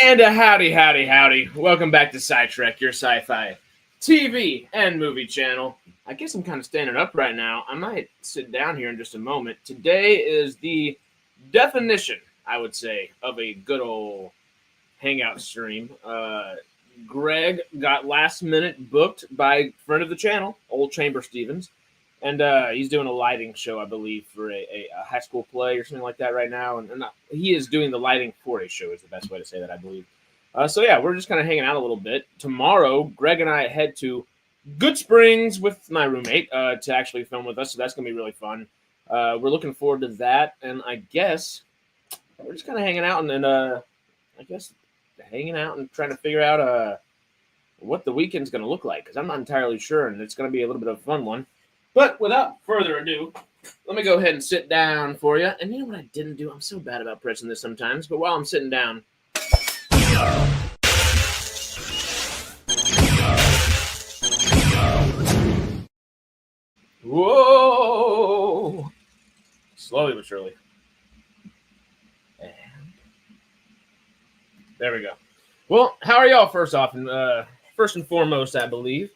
And a howdy, howdy, howdy. Welcome back to SciTrek, your sci-fi TV and movie channel. I guess I'm kind of standing up right now. I might sit down here in just a moment. Today is the definition, I would say, of a good old hangout stream. Greg got last minute booked by friend of the channel, Old Chamber Stevens. And he's doing a lighting show, I believe, for a high school play or something like that right now. And he is doing the lighting for a show is the best way to say that, I believe. So, yeah, we're just kind of hanging out a little bit. Tomorrow, Greg and I head to GOODSPRINGS with my roommate to actually film with us. So that's going to be really fun. We're looking forward to that. And I guess we're just kind of hanging out and hanging out and trying to figure out what the weekend's going to look like. Because I'm not entirely sure. And it's going to be a little bit of a fun one. But without further ado, let me go ahead and sit down for you. And you know what I didn't do? I'm so bad about pressing this sometimes. But while I'm sitting down... Whoa! Slowly but surely. And there we go. Well, how are y'all first off? And first and foremost, I believe.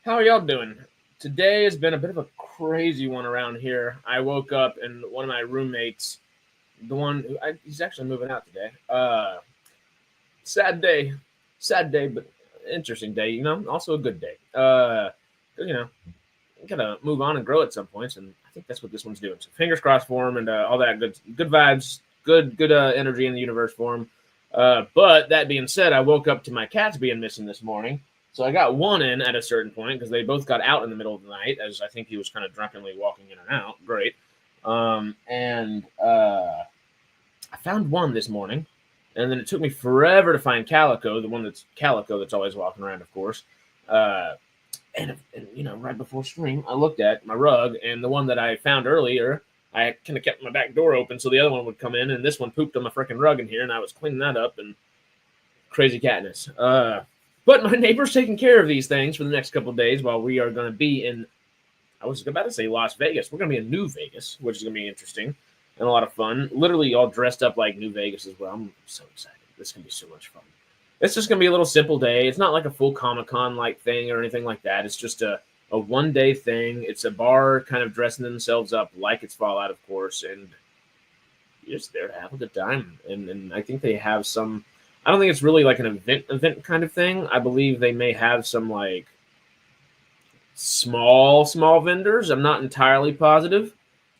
How are y'all doing? Today has been a bit of a crazy one around here. I woke up and one of my roommates, he's actually moving out today. Sad day, but interesting day, also a good day. Gotta move on and grow at some points, and I think that's what this one's doing. So fingers crossed for him and all that good vibes, good energy in the universe for him. But that being said, I woke up to my cats being missing this morning. So I got one in at a certain point because they both got out in the middle of the night, as I think he was kind of drunkenly walking in and out. Great. I found one this morning, and then it took me forever to find Calico, the one that's always walking around, of course. And right before stream, I looked at my rug, and the one that I found earlier, I kind of kept my back door open so the other one would come in, and this one pooped on my freaking rug in here, and I was cleaning that up, and crazy catness. But my neighbor's taking care of these things for the next couple of days while we are going to be in, I was about to say Las Vegas. We're going to be in New Vegas, which is going to be interesting and a lot of fun. Literally all dressed up like New Vegas as well. I'm so excited. This is going to be so much fun. It's just going to be a little simple day. It's not like a full Comic-Con like thing or anything like that. It's just a one-day thing. It's a bar kind of dressing themselves up like it's Fallout, of course, and you're just there to have a good time. And I think they have some... I don't think it's really like an event kind of thing. I believe they may have some like small vendors. I'm not entirely positive.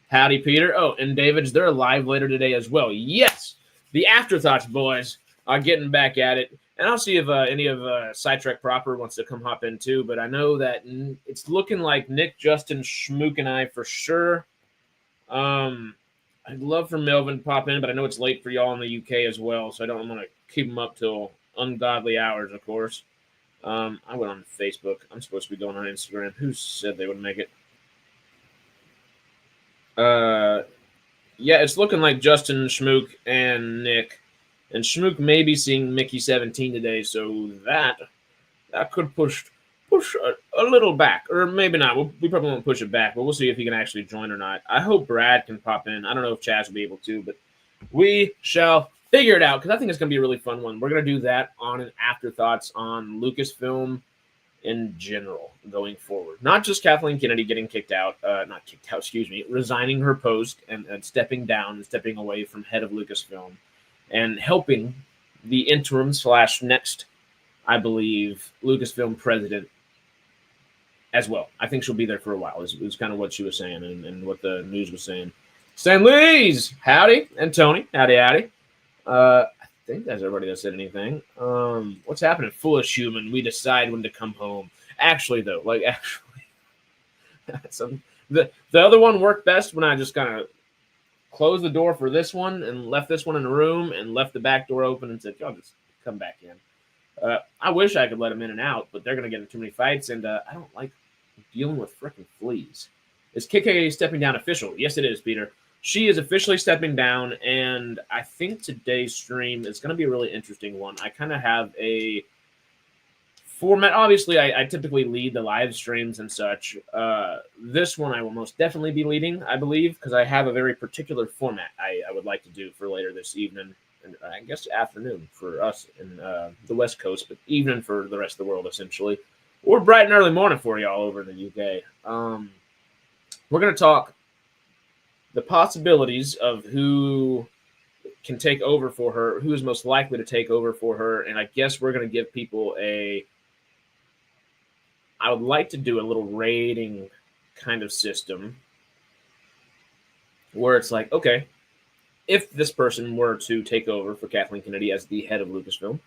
Howdy, Peter. Oh, and David's, they're live later today as well. Yes, the Afterthoughts boys are getting back at it. And I'll see if any of SciTrek proper wants to come hop in too. But I know that it's looking like Nick, Justin, Schmook, and I for sure. I'd love for Melvin to pop in, but I know it's late for y'all in the UK as well, so I don't want to keep them up till ungodly hours, of course. I went on Facebook. I'm supposed to be going on Instagram. Who said they would make it? Yeah, it's looking like Justin, Schmook, and Nick. And Schmook may be seeing Mickey 17 today, so that could push a little back, or maybe not. We probably won't push it back, but we'll see if he can actually join or not. I hope Brad can pop in. I don't know if Chazz will be able to, but we shall figure it out because I think it's going to be a really fun one. We're going to do that on an Afterthoughts on Lucasfilm in general going forward. Not just Kathleen Kennedy getting resigning her post and stepping down and stepping away from head of Lucasfilm and helping the interim / next, I believe, Lucasfilm president as well. I think she'll be there for a while. It was kind of what she was saying and what the news was saying. Stan Lee's, howdy, and Tony, howdy. I think that's everybody that said anything. What's happening? Foolish human, we decide when to come home. Actually, though, the other one worked best when I just kind of closed the door for this one and left this one in the room and left the back door open and said, y'all just come back in. I wish I could let them in and out, but they're going to get in too many fights, and I don't like dealing with freaking fleas. Is KK stepping down official? Yes, it is, Peter. She is officially stepping down, and I think today's stream is going to be a really interesting one. I kind of have a format. Obviously, I typically lead the live streams and such. This one I will most definitely be leading, I believe, because I have a very particular format I would like to do for later this evening. I guess afternoon for us in the West Coast, but evening for the rest of the world, essentially. Or bright and early morning for y'all over in the UK. We're going to talk the possibilities of who can take over for her, who is most likely to take over for her, and I guess we're going to give people I would like to do a little rating kind of system where it's like, okay, if this person were to take over for Kathleen Kennedy as the head of Lucasfilm,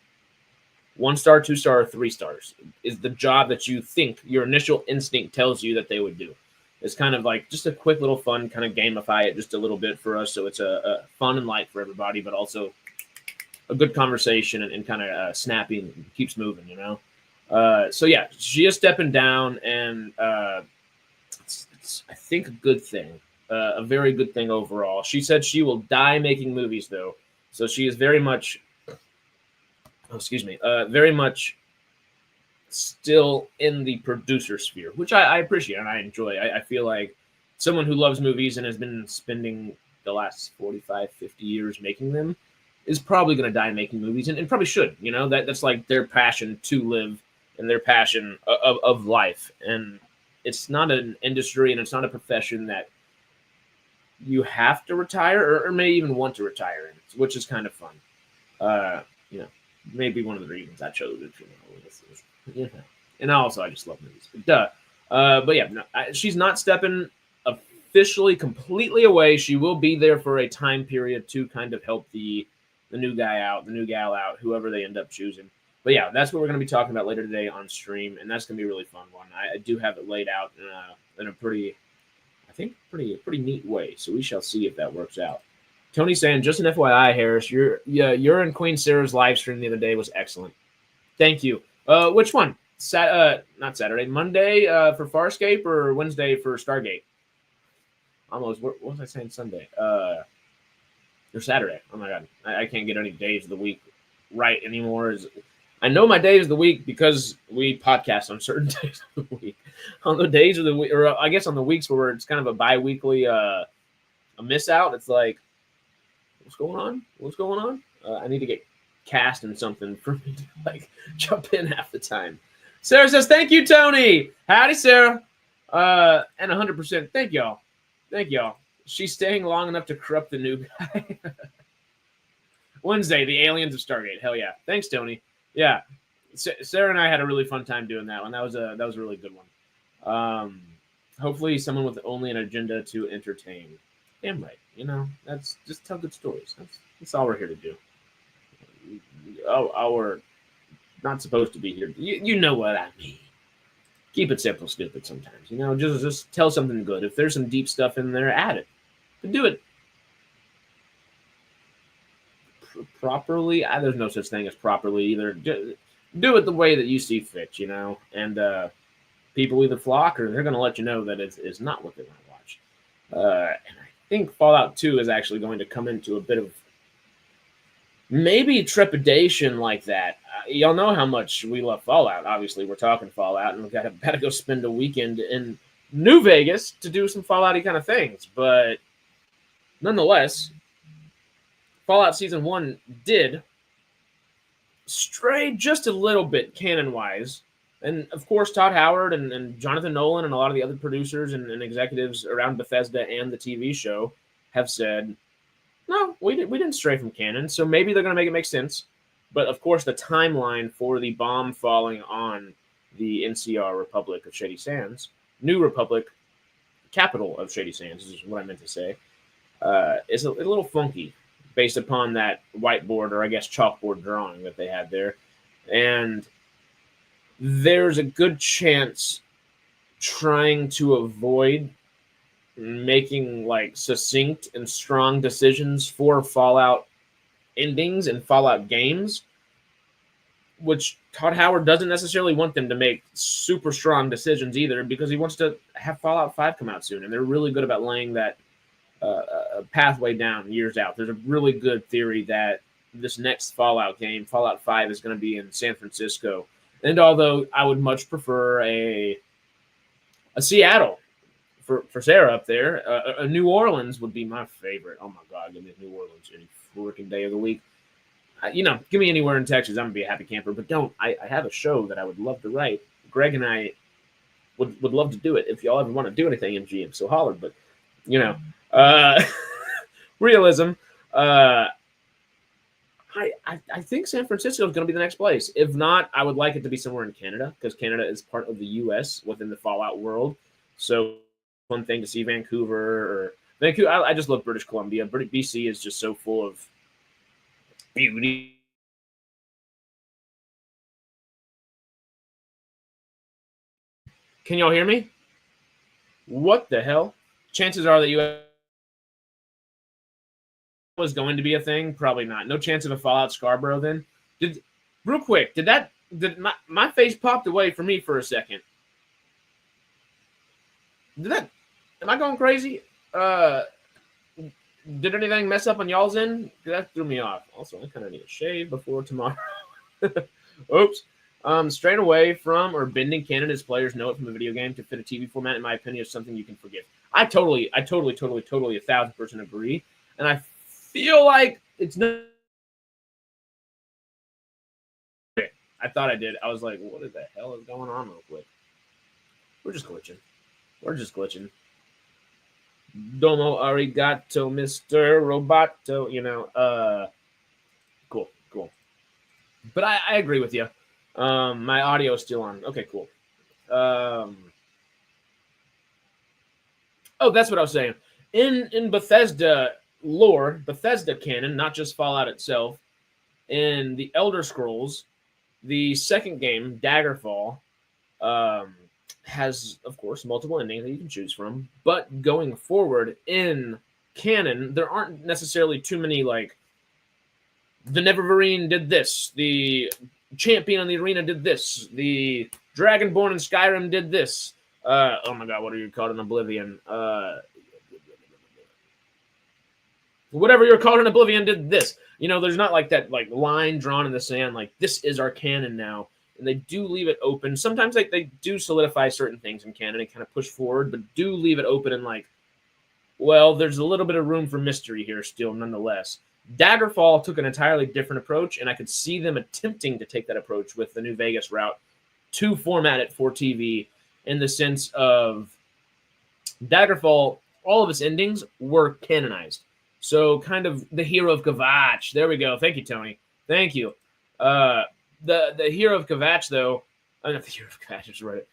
1 star, 2 star, 3 stars is the job that you think your initial instinct tells you that they would do. It's kind of like just a quick little fun, kind of gamify it just a little bit for us. So it's a fun and light for everybody, but also a good conversation and kind of snappy and keeps moving, you know? So yeah, she is stepping down, and it's I think, a good thing, a very good thing overall. She said she will die making movies, though. So she is very much, very much still in the producer sphere, which I appreciate and I enjoy. I feel like someone who loves movies and has been spending the last 45, 50 years making them is probably going to die making movies, and probably should. You know, that's like their passion to live and their passion of life. And it's not an industry and it's not a profession that you have to retire or may even want to retire in, which is kind of fun. You know, maybe one of the reasons I chose it. You know, and also I just love movies. But yeah, no, she's not stepping officially completely away. She will be there for a time period to kind of help the new guy out, the new gal out, whoever they end up choosing. But yeah, that's what we're going to be talking about later today on stream, and that's going to be a really fun one. I do have it laid out in a pretty neat way. So we shall see if that works out. Tony saying, just an FYI, Harris, your and Queen Sarah's live stream the other day was excellent. Thank you. Which one? Not Saturday, Monday for Farscape, or Wednesday for Stargate? Almost. What was I saying? Sunday. Or Saturday. Oh my God, I can't get any days of the week right anymore. I know my days of the week because we podcast on certain days of the week. On the days of the week, or I guess on the weeks where it's kind of a bi-weekly a miss out, it's like, what's going on? What's going on? I need to get cast in something for me to like jump in half the time. Sarah says, thank you, Tony. Howdy, Sarah. And 100%. Thank y'all. She's staying long enough to corrupt the new guy. Wednesday, the aliens of Stargate. Hell yeah. Thanks, Tony. Yeah. Sarah and I had a really fun time doing that one. That was a really good one. Hopefully someone with only an agenda to entertain. Damn right. You know, that's just tell good stories. That's all we're here to do. Oh, we're not supposed to be here. You know what I mean. Keep it simple, stupid sometimes. You know, just tell something good. If there's some deep stuff in there, add it. But do it properly. There's no such thing as properly either. Do it the way that you see fit, you know. And people either flock or they're going to let you know that it's not what they want to watch. And I think Fallout 2 is actually going to come into a bit of maybe trepidation like that. Y'all know how much we love Fallout. Obviously, we're talking Fallout, and we've got to go spend a weekend in New Vegas to do some Fallout-y kind of things. But nonetheless, Fallout Season 1 did stray just a little bit canon-wise. And, of course, Todd Howard and Jonathan Nolan and a lot of the other producers and executives around Bethesda and the TV show have said, no, we didn't stray from canon, so maybe they're going to make it make sense. But, of course, the timeline for the bomb falling on the NCR Republic of Shady Sands, New Republic, capital of Shady Sands is what I meant to say, is a little funky based upon that whiteboard or, I guess, chalkboard drawing that they had there. And there's a good chance trying to avoid making like succinct and strong decisions for Fallout endings and Fallout games, which Todd Howard doesn't necessarily want them to make super strong decisions either, because he wants to have Fallout 5 come out soon, and they're really good about laying that pathway down years out. There's a really good theory that this next Fallout game, Fallout 5, is going to be in San Francisco. And although I would much prefer a Seattle for Sarah up there, a New Orleans would be my favorite. Oh my God, give me New Orleans any freaking day of the week. give me anywhere in Texas, I'm gonna be a happy camper. But don't. I have a show that I would love to write. Greg and I would love to do it. If y'all ever want to do anything, MGM, so holler. But realism. I think San Francisco is going to be the next place. If not, I would like it to be somewhere in Canada because Canada is part of the U.S. within the Fallout world. So one thing to see Vancouver or Vancouver. I just love British Columbia. BC is just so full of beauty. Can y'all hear me? What the hell? Chances are that you was going to be a thing. Probably not. No chance of a Fallout Scarborough then. Real quick, did my face popped away for me for a second? Am I going crazy? Did anything mess up on y'all's end? That threw me off. Also, I kind of need a shave before tomorrow. Oops. Straying away from or bending canon as players know it from a video game to fit a TV format, in my opinion, is something you can forgive. I totally 1,000% agree. And I feel like it's not. I thought I did. I was like, what the hell is going on real quick? We're just glitching. Domo arigato, Mr. Roboto. Cool. But I agree with you. My audio is still on. Okay, cool. Oh, that's what I was saying. In Bethesda lore, Bethesda canon, not just Fallout itself, in the Elder Scrolls, the second game, Daggerfall, has, of course, multiple endings that you can choose from. But going forward in canon, there aren't necessarily too many, like, the Neververine did this, the Champion in the Arena did this, the Dragonborn in Skyrim did this. Oh my god, what are you called in Oblivion? Whatever you're called in Oblivion did this. There's not like that like line drawn in the sand, like this is our canon now. And they do leave it open. Sometimes they do solidify certain things in canon and kind of push forward, but do leave it open and like, well, there's a little bit of room for mystery here still, nonetheless. Daggerfall took an entirely different approach, and I could see them attempting to take that approach with the New Vegas route to format it for TV in the sense of Daggerfall, all of its endings were canonized. So kind of the Hero of Kvatch. There we go. Thank you, Tony. Thank you. The Hero of Kvatch, though, not the Hero of Kvatch, just read it.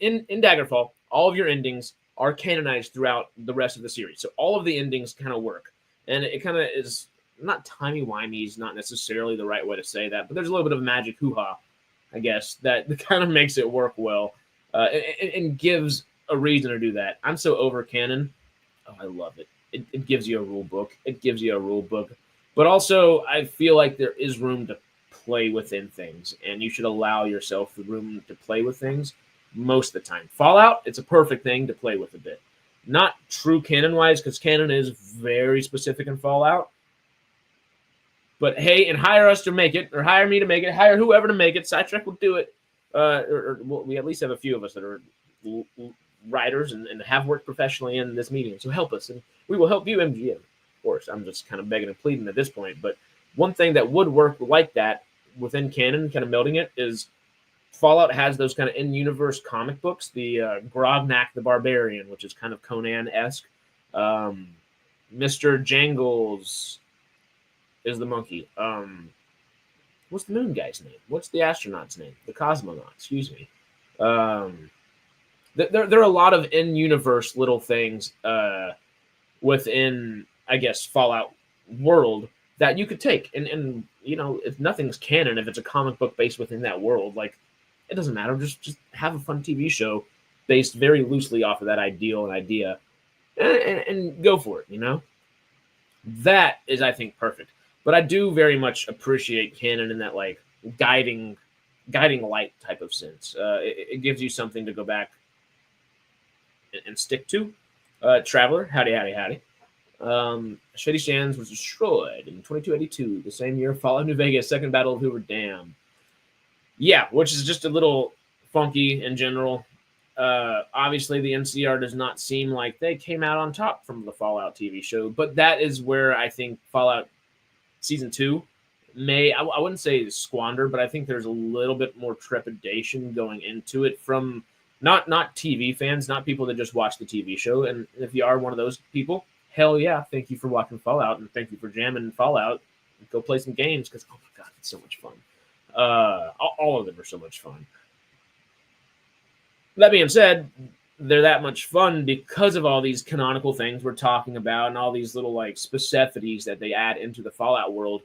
In Daggerfall, all of your endings are canonized throughout the rest of the series. So all of the endings kind of work. And it kind of is not timey-wimey is not necessarily the right way to say that, but there's a little bit of magic hoo-ha, I guess, that kind of makes it work well and gives a reason to do that. I'm so over canon. Oh, I love it. It gives you a rule book. But also, I feel like there is room to play within things, and you should allow yourself the room to play with things most of the time. Fallout, it's a perfect thing to play with a bit. Not true canon-wise, because canon is very specific in Fallout. But hey, and hire us to make it, or hire me to make it, hire whoever to make it. SciTrek will do it. We at least have a few of us that are writers and have worked professionally in this medium. So help us, and we will help you, MGM. Of course, I'm just kind of begging and pleading at this point. But one thing that would work like that within canon, kind of melding it, is Fallout has those kind of in-universe comic books. The Grognak the Barbarian, which is kind of Conan-esque. Mr. Jangles is the monkey. What's the moon guy's name? What's the astronaut's name? The cosmonaut, excuse me. There are a lot of in-universe little things within, I guess, Fallout world that you could take. And if nothing's canon, if it's a comic book based within that world, like, it doesn't matter. Just have a fun TV show based very loosely off of that ideal and idea and go for it, That is, I think, perfect. But I do very much appreciate canon in that, like, guiding light type of sense. It gives you something to go back and stick to. Traveler, howdy. Shady Sands was destroyed in 2282, the same year Fallout New Vegas, Second Battle of Hoover Dam. Yeah, which is just a little funky in general. Obviously, the NCR does not seem like they came out on top from the Fallout TV show, but that is where I think Fallout Season 2 I wouldn't say squander, but I think there's a little bit more trepidation going into it from not TV fans, not people that just watch the TV show. And if you are one of those people, hell yeah, thank you for watching Fallout and thank you for jamming Fallout. Go play some games because, oh my god, it's so much fun. All of them are so much fun. That being said, they're that much fun because of all these canonical things we're talking about and all these little like specificities that they add into the Fallout world.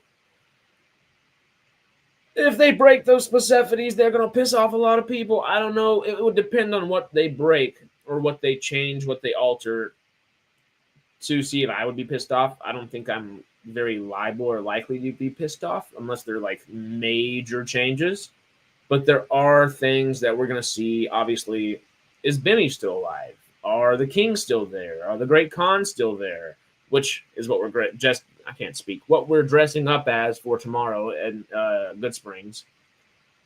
If they break those specificities, they're going to piss off a lot of people. I don't know. It would depend on what they break or what they change, what they alter to see if I would be pissed off. I don't think I'm very liable or likely to be pissed off unless they're like major changes. But there are things that we're going to see. Obviously, is Benny still alive? Are the Kings still there? Are the Great Khans still there? Which is what we're just, I can't speak, what we're dressing up as for tomorrow at GOODSPRINGS.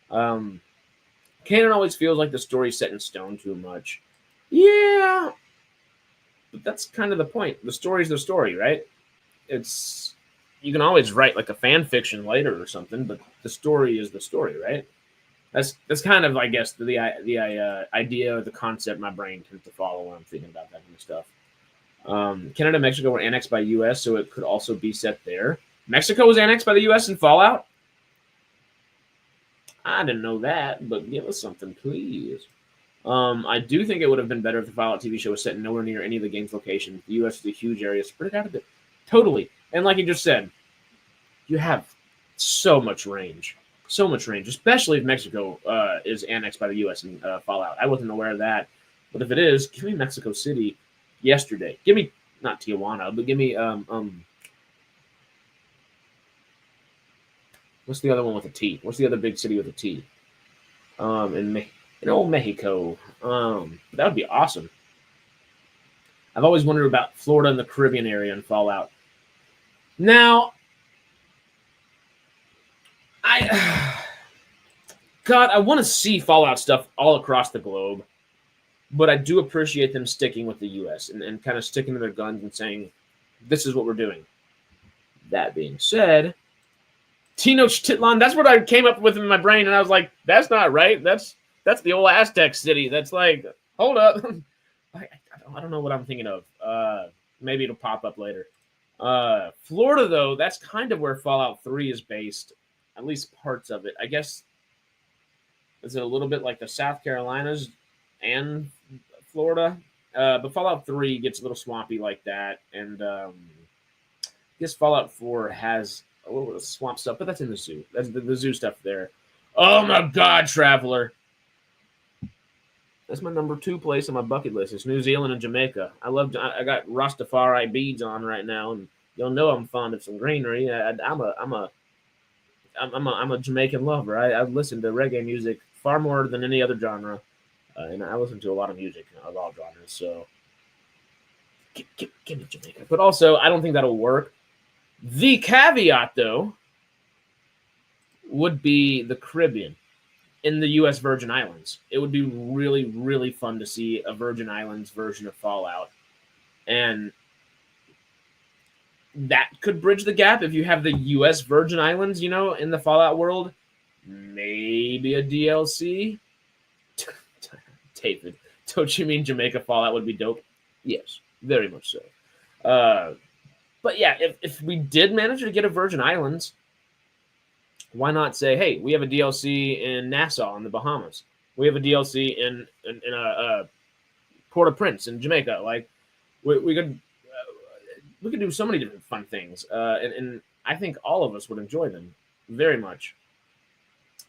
Canon always feels like the story's set in stone too much. Yeah, but that's kind of the point. The story's the story, right? It's, you can always write like a fan fiction later or something, but the story is the story, right? That's kind of, I guess, the idea or the concept my brain tends to follow when I'm thinking about that kind of stuff. Canada and Mexico were annexed by the U.S., so it could also be set there. Mexico was annexed by the U.S. in Fallout? I didn't know that, but give us something, please. I do think it would have been better if the Fallout TV show was set nowhere near any of the game's locations. The U.S. is a huge area. Spread it out a bit. Totally. And like you just said, you have so much range. So much range, especially if Mexico is annexed by the U.S. in Fallout. I wasn't aware of that. But if it is, give me Mexico City yesterday. Give me, not Tijuana, but give me, what's the other one with a T? What's the other big city with a T? In old Mexico. That would be awesome. I've always wondered about Florida and the Caribbean area in Fallout. Now, I want to see Fallout stuff all across the globe, but I do appreciate them sticking with the U.S. and kind of sticking to their guns and saying, this is what we're doing. That being said, Tenochtitlan, that's what I came up with in my brain, and I was like, that's not right. That's the old Aztec city. That's like, hold up. I don't know what I'm thinking of. Maybe it'll pop up later. Florida, though, that's kind of where Fallout 3 is based, at least parts of it. I guess, is it a little bit like the South Carolinas and Florida? But Fallout 3 gets a little swampy like that, and I guess Fallout 4 has a little bit of swamp stuff, but that's in the zoo. That's the zoo stuff there. Oh my God, Traveler! That's my number 2 place on my bucket list. It's New Zealand and Jamaica. I got Rastafari beads on right now, and you'll know I'm fond of some greenery. I'm a Jamaican lover. I listen to reggae music far more than any other genre, and I listen to a lot of music of all genres. So give me Jamaica. But also, I don't think that'll work. The caveat, though, would be the Caribbean in the U.S. Virgin Islands. It would be really, really fun to see a Virgin Islands version of Fallout. And that could bridge the gap if you have the U.S. Virgin Islands, in the Fallout world. Maybe a DLC. David, don't you mean Jamaica Fallout would be dope? Yes, very much so. But yeah, if we did manage to get a Virgin Islands, why not say, hey, we have a DLC in Nassau in the Bahamas. We have a DLC in Port-au-Prince in Jamaica. Like, we could do so many different fun things, and I think all of us would enjoy them very much.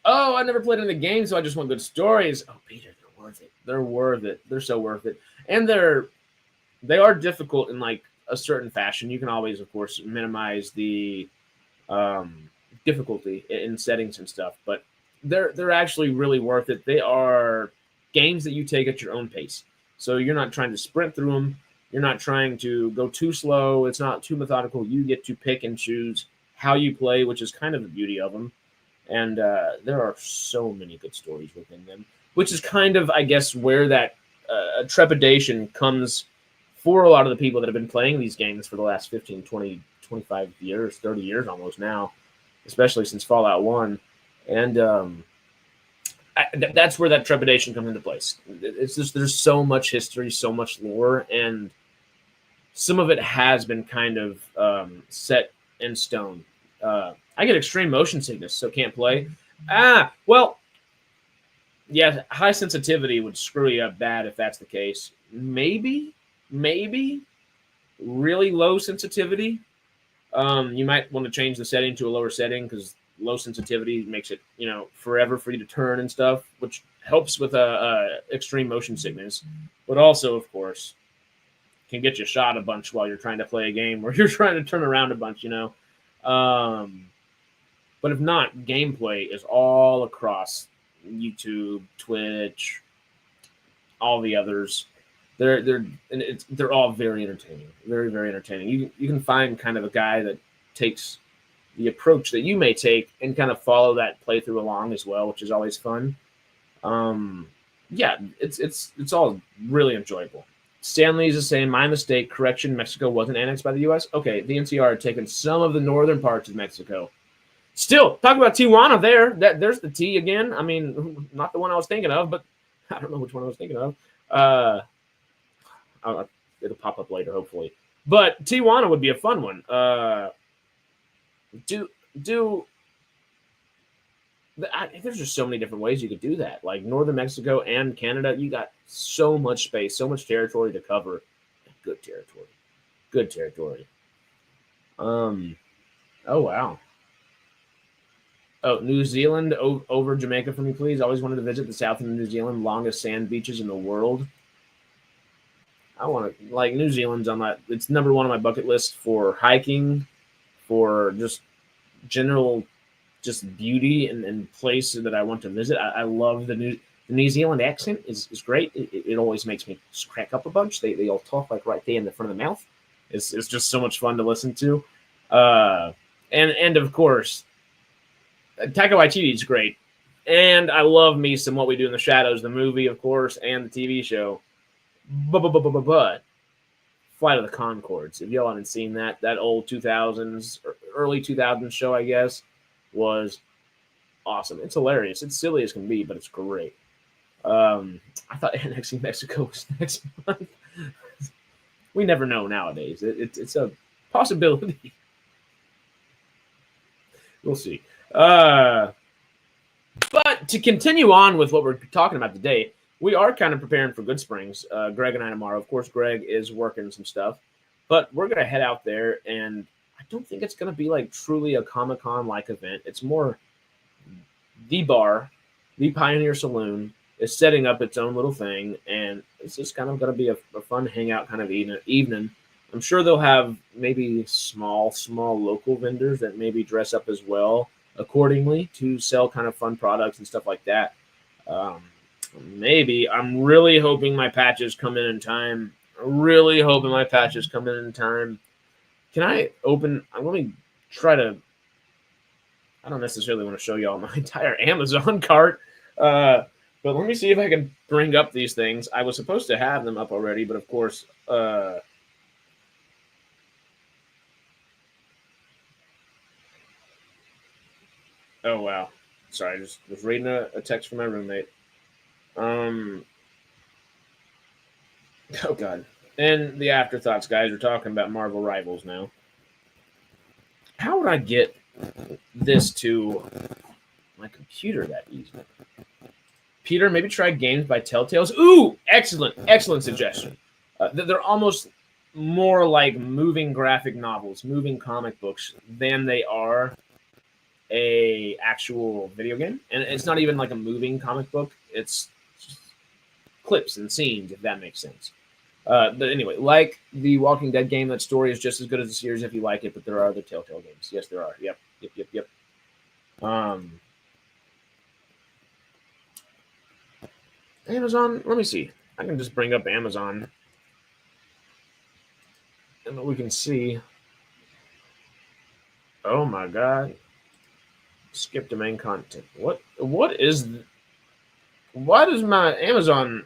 Oh, I never played in the game, so I just want good stories. Oh, Peter, they're worth it. They're worth it. They're so worth it, and they are difficult in like a certain fashion. You can always, of course, minimize the difficulty in settings and stuff, but they're actually really worth it. They are games that you take at your own pace, so you're not trying to sprint through them. You're not trying to go too slow. It's not too methodical. You get to pick and choose how you play, which is kind of the beauty of them. And there are so many good stories within them, which is kind of, I guess, where that trepidation comes for a lot of the people that have been playing these games for the last 15, 20, 25 years, 30 years almost now. especially since Fallout 1. And that's where that trepidation comes into place. It's just there's so much history, so much lore, and some of it has been kind of set in stone. I get extreme motion sickness, so can't play. Well, yeah, high sensitivity would screw you up bad if that's the case. Maybe really low sensitivity. You might want to change the setting to a lower setting because low sensitivity makes it, forever for you to turn and stuff, which helps with extreme motion sickness, but also, of course, can get you shot a bunch while you're trying to play a game where you're trying to turn around a bunch, But if not, gameplay is all across YouTube, Twitch, all the others. They're all very entertaining, very, very entertaining. You can find kind of a guy that takes the approach that you may take and kind of follow that playthrough along as well, which is always fun. Yeah, it's all really enjoyable. Stanley's is saying, my mistake, correction, Mexico wasn't annexed by the U.S. Okay, the NCR had taken some of the northern parts of Mexico. Still, talk about Tijuana there. There's the T again. I mean, not the one I was thinking of, but I don't know which one I was thinking of. It'll pop up later, hopefully. But Tijuana would be a fun one. There's just so many different ways you could do that. Like northern Mexico and Canada, you got so much space, so much territory to cover. Good territory. Good territory. Oh, wow. Oh, New Zealand over Jamaica for me, please. Always wanted to visit the south of New Zealand, longest sand beaches in the world. I want to, like, New Zealand's on it's number one on my bucket list for hiking, for just general just beauty and place that I want to visit. I love the New Zealand accent is great. It always makes me crack up a bunch. They all talk like right there in the front of the mouth. It's just so much fun to listen to. And of course, Taika Waititi is great. And I love me some What We Do in the Shadows, the movie, of course, and the TV show. But Flight of the Conchords, if y'all haven't seen that old 2000s, early 2000s show, I guess, was awesome. It's hilarious. It's silly as can be, but it's great. I thought annexing Mexico was next month. We never know nowadays. It's a possibility. We'll see. But to continue on with what we're talking about today, we are kind of preparing for GOODSPRINGS. Greg and I tomorrow. Of course, Greg is working some stuff, but we're going to head out there, and I don't think it's going to be like truly a Comic-Con-like event. It's more the bar, the Pioneer Saloon, is setting up its own little thing, and it's just kind of going to be a fun hangout kind of evening. I'm sure they'll have maybe small local vendors that maybe dress up as well accordingly to sell kind of fun products and stuff like that. Maybe. I'm really hoping my patches come in time. Can I open? Let me try to. I don't necessarily want to show y'all my entire Amazon cart, but let me see if I can bring up these things. I was supposed to have them up already, but of course, oh wow, sorry, I just was reading a text from my roommate. Oh god. And the afterthoughts, guys, are talking about Marvel Rivals now. How would I get this to my computer that easy? Peter, maybe try games by Telltales. Ooh, excellent suggestion. They're almost more like moving graphic novels, moving comic books than they are a actual video game. And it's not even like a moving comic book. It's clips and scenes, if that makes sense. But anyway, like the Walking Dead game, that story is just as good as the series if you like it, but there are other Telltale games. Yes, there are. Yep. Amazon, let me see. I can just bring up Amazon and we can see. Oh my god. Skip to main content. What is my Amazon?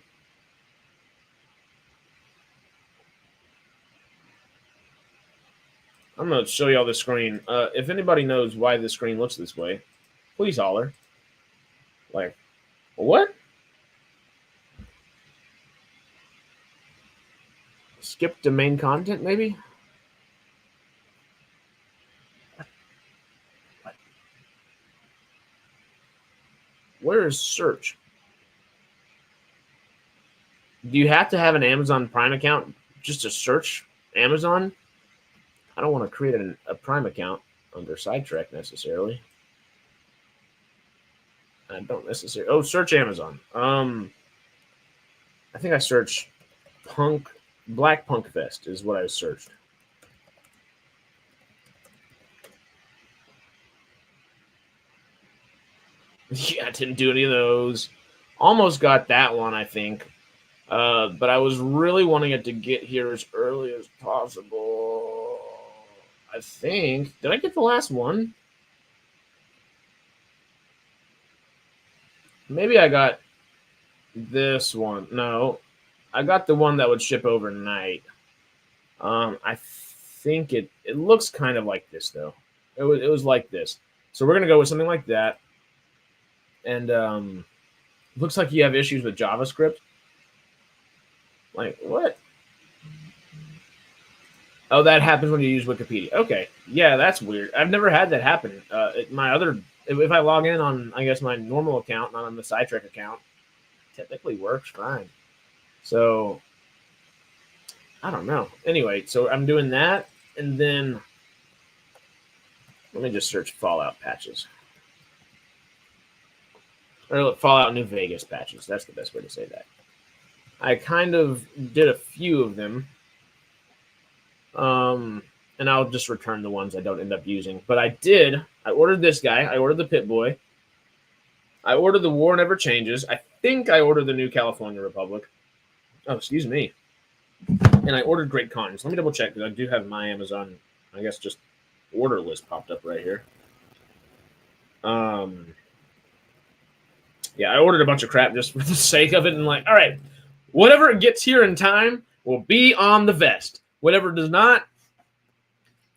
I'm going to show y'all the screen. If anybody knows why the screen looks this way, please holler. Like, what? Skip to main content, maybe? What? Where is search? Do you have to have an Amazon Prime account just to search Amazon? I don't want to create a Prime account under SciTrek necessarily. I don't necessarily. Oh, search Amazon. I think I searched Black Punk Fest is what I searched. Yeah, I didn't do any of those. Almost got that one, I think. But I was really wanting it to get here as early as possible. I think. Did I get the last one? Maybe I got this one. No. I got the one that would ship overnight. I think it looks kind of like this, though. It was like this. So we're going to go with something like that. And looks like you have issues with JavaScript. Like, what? Oh, that happens when you use Wikipedia. Okay. Yeah, that's weird. I've never had that happen. If I log in on, I guess, my normal account, not on the SciTrek account, it typically works fine. So, I don't know. Anyway, so I'm doing that, and then let me just search Fallout patches. Or Fallout New Vegas patches. That's the best way to say that. I kind of did a few of them. And I'll just return the ones I don't end up using. But I ordered this guy. I ordered the Pit Boy. I ordered the War Never Changes. I think I ordered the New California Republic. Oh, excuse me. And I ordered Great Cons. Let me double check, because I do have my Amazon, I guess, just order list popped up right here. Yeah, I ordered a bunch of crap just for the sake of it. And like, all right, whatever gets here in time will be on the vest. Whatever does not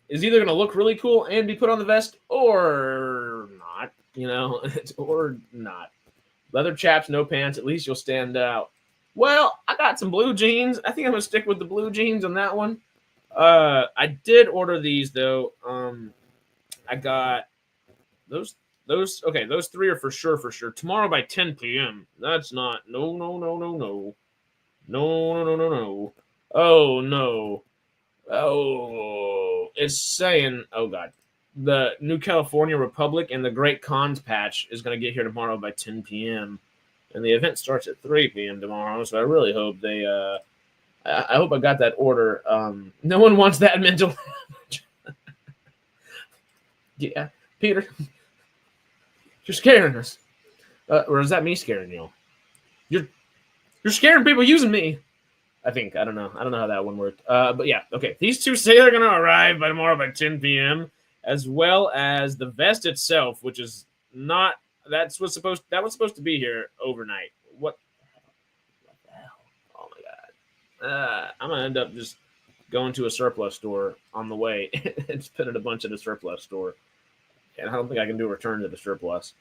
is either going to look really cool and be put on the vest or not, or not. Leather chaps, no pants. At least you'll stand out. Well, I got some blue jeans. I think I'm going to stick with the blue jeans on that one. I did order these, though. I got those. Okay, those three are for sure. Tomorrow by 10 p.m. That's not. No. Oh, no. Oh, it's saying, oh, God. The New California Republic and the Great Cons patch is going to get here tomorrow by 10 p.m. And the event starts at 3 p.m. tomorrow, so I really hope they, I hope I got that order. No one wants that mental damage. Yeah, Peter, you're scaring us. Or is that me scaring you? You're scaring people using me. I think. I don't know how that one worked. But yeah, okay. These two say they're going to arrive by tomorrow by 10 p.m., as well as the vest itself, which is not, that was supposed to be here overnight. What the hell? Oh my God. I'm going to end up just going to a surplus store on the way and spending a bunch at a surplus store. And I don't think I can do a return to the surplus.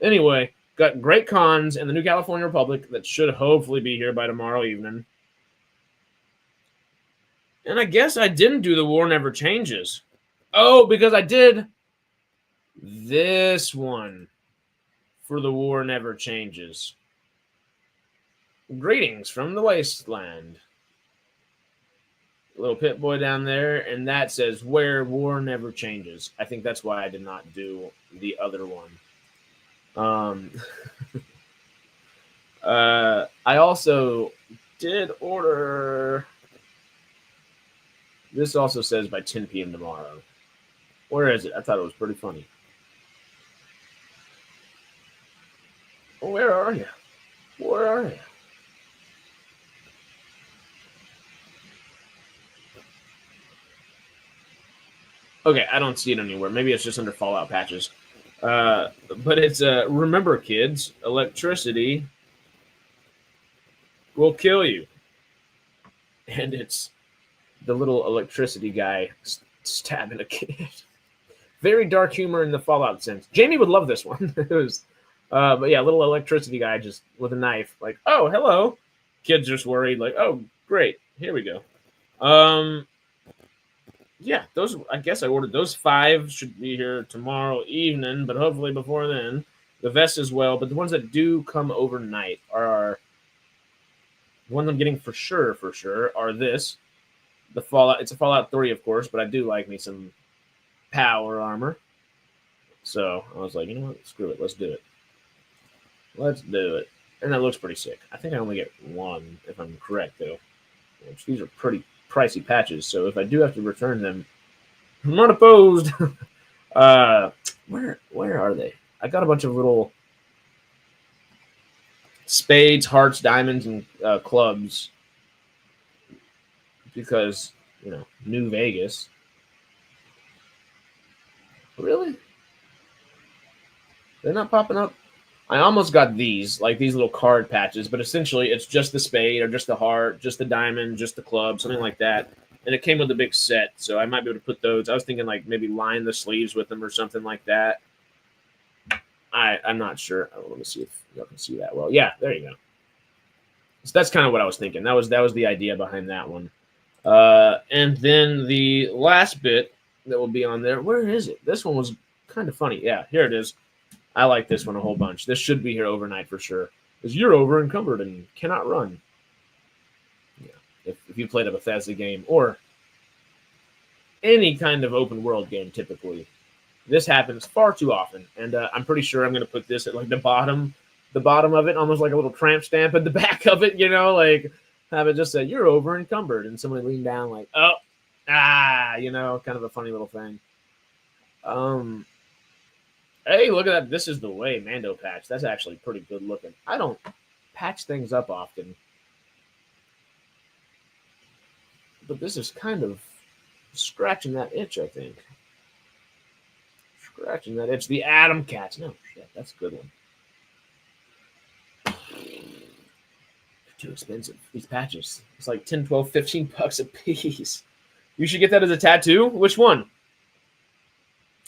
Anyway, got Great Cons and the New California Republic that should hopefully be here by tomorrow evening. And I guess I didn't do the War Never Changes. Oh, because I did this one for the War Never Changes. Greetings from the Wasteland. Little Pit Boy down there, and that says where War Never Changes. I think that's why I did not do the other one. I also did order. This also says by 10 p.m. tomorrow. Where is it? I thought it was pretty funny. Where are you? Where are you? Okay, I don't see it anywhere. Maybe it's just under Fallout patches. But it's, remember, kids, electricity will kill you. And it's the little electricity guy stabbing a kid. Very dark humor in the Fallout sense. Jamie would love this one. It was, but yeah, a little electricity guy just with a knife. Like, oh, hello. Kid's just worried. Like, oh, great. Here we go. Yeah, those. I guess I ordered those 5. Should be here tomorrow evening, but hopefully before then. The vest as well, but the ones that do come overnight are the ones I'm getting for sure are this. The Fallout. It's a Fallout 3, of course, but I do like me some power armor. So I was like, you know what? Screw it. Let's do it. Let's do it. And that looks pretty sick. I think I only get 1, if I'm correct, though. Which these are pretty pricey patches, so if I do have to return them, I'm not opposed. Where are they? I got a bunch of little spades, hearts, diamonds, and clubs because, you know, New Vegas. Really? They're not popping up? I almost got these, like these little card patches, but essentially it's just the spade or just the heart, just the diamond, just the club, something like that. And it came with a big set, so I might be able to put those. I was thinking like maybe line the sleeves with them or something like that. I'm not sure. Oh, let me see if y'all can see that well. Yeah, there you go. So that's kind of what I was thinking. That was the idea behind that one. And then the last bit that will be on there. Where is it? This one was kind of funny. Yeah, here it is. I like this one a whole bunch. This should be here overnight for sure. Because you're over encumbered and cannot run. Yeah, if you played a Bethesda game or any kind of open world game, typically this happens far too often. And I'm pretty sure I'm going to put this at like the bottom of it, almost like a little tramp stamp at the back of it. You know, like have it just say you're over encumbered, and somebody lean down like, you know, kind of a funny little thing. Hey, look at that. This is the way Mando patch. That's actually pretty good looking. I don't patch things up often. But this is kind of scratching that itch, I think. Scratching that itch. The Atom Cats. No, shit. That's a good one. They're too expensive. These patches. It's like 10, 12, 15 bucks a piece. You should get that as a tattoo? Which one?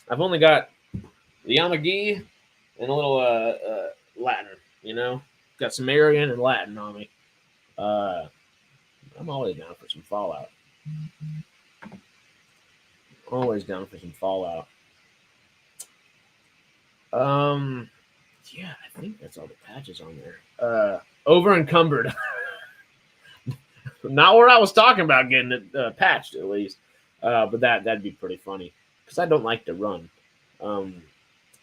I've only got the Yamagi and a little Latin, you know? Got Sumerian and Latin on me. I'm always down for some Fallout. Always down for some Fallout. Yeah, I think that's all the patches on there. Over encumbered. Not where I was talking about getting it patched, at least. But that'd be pretty funny. Because I don't like to run.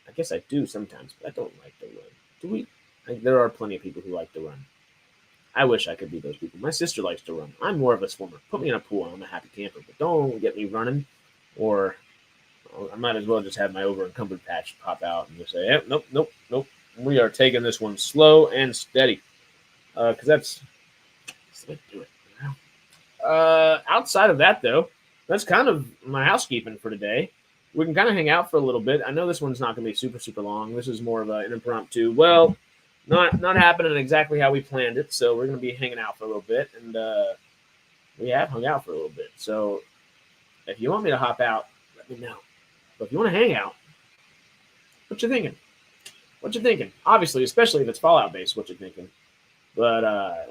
I guess I do sometimes, but I don't like to run. Do we? There are plenty of people who like to run. I wish I could be those people. My sister likes to run. I'm more of a swimmer. Put me in a pool, I'm a happy camper. But don't get me running, or I might as well just have my over encumbered patch pop out and just say, hey, nope. We are taking this one slow and steady, because that's the way to do it. You know? Outside of that, though, that's kind of my housekeeping for today. We can kind of hang out for a little bit. I know this one's not going to be super, super long. This is more of an impromptu. Well, not happening exactly how we planned it. So we're going to be hanging out for a little bit, and we have hung out for a little bit. So if you want me to hop out, let me know. But if you want to hang out, what you thinking? What you thinking? Obviously, especially if it's Fallout based, what you thinking? But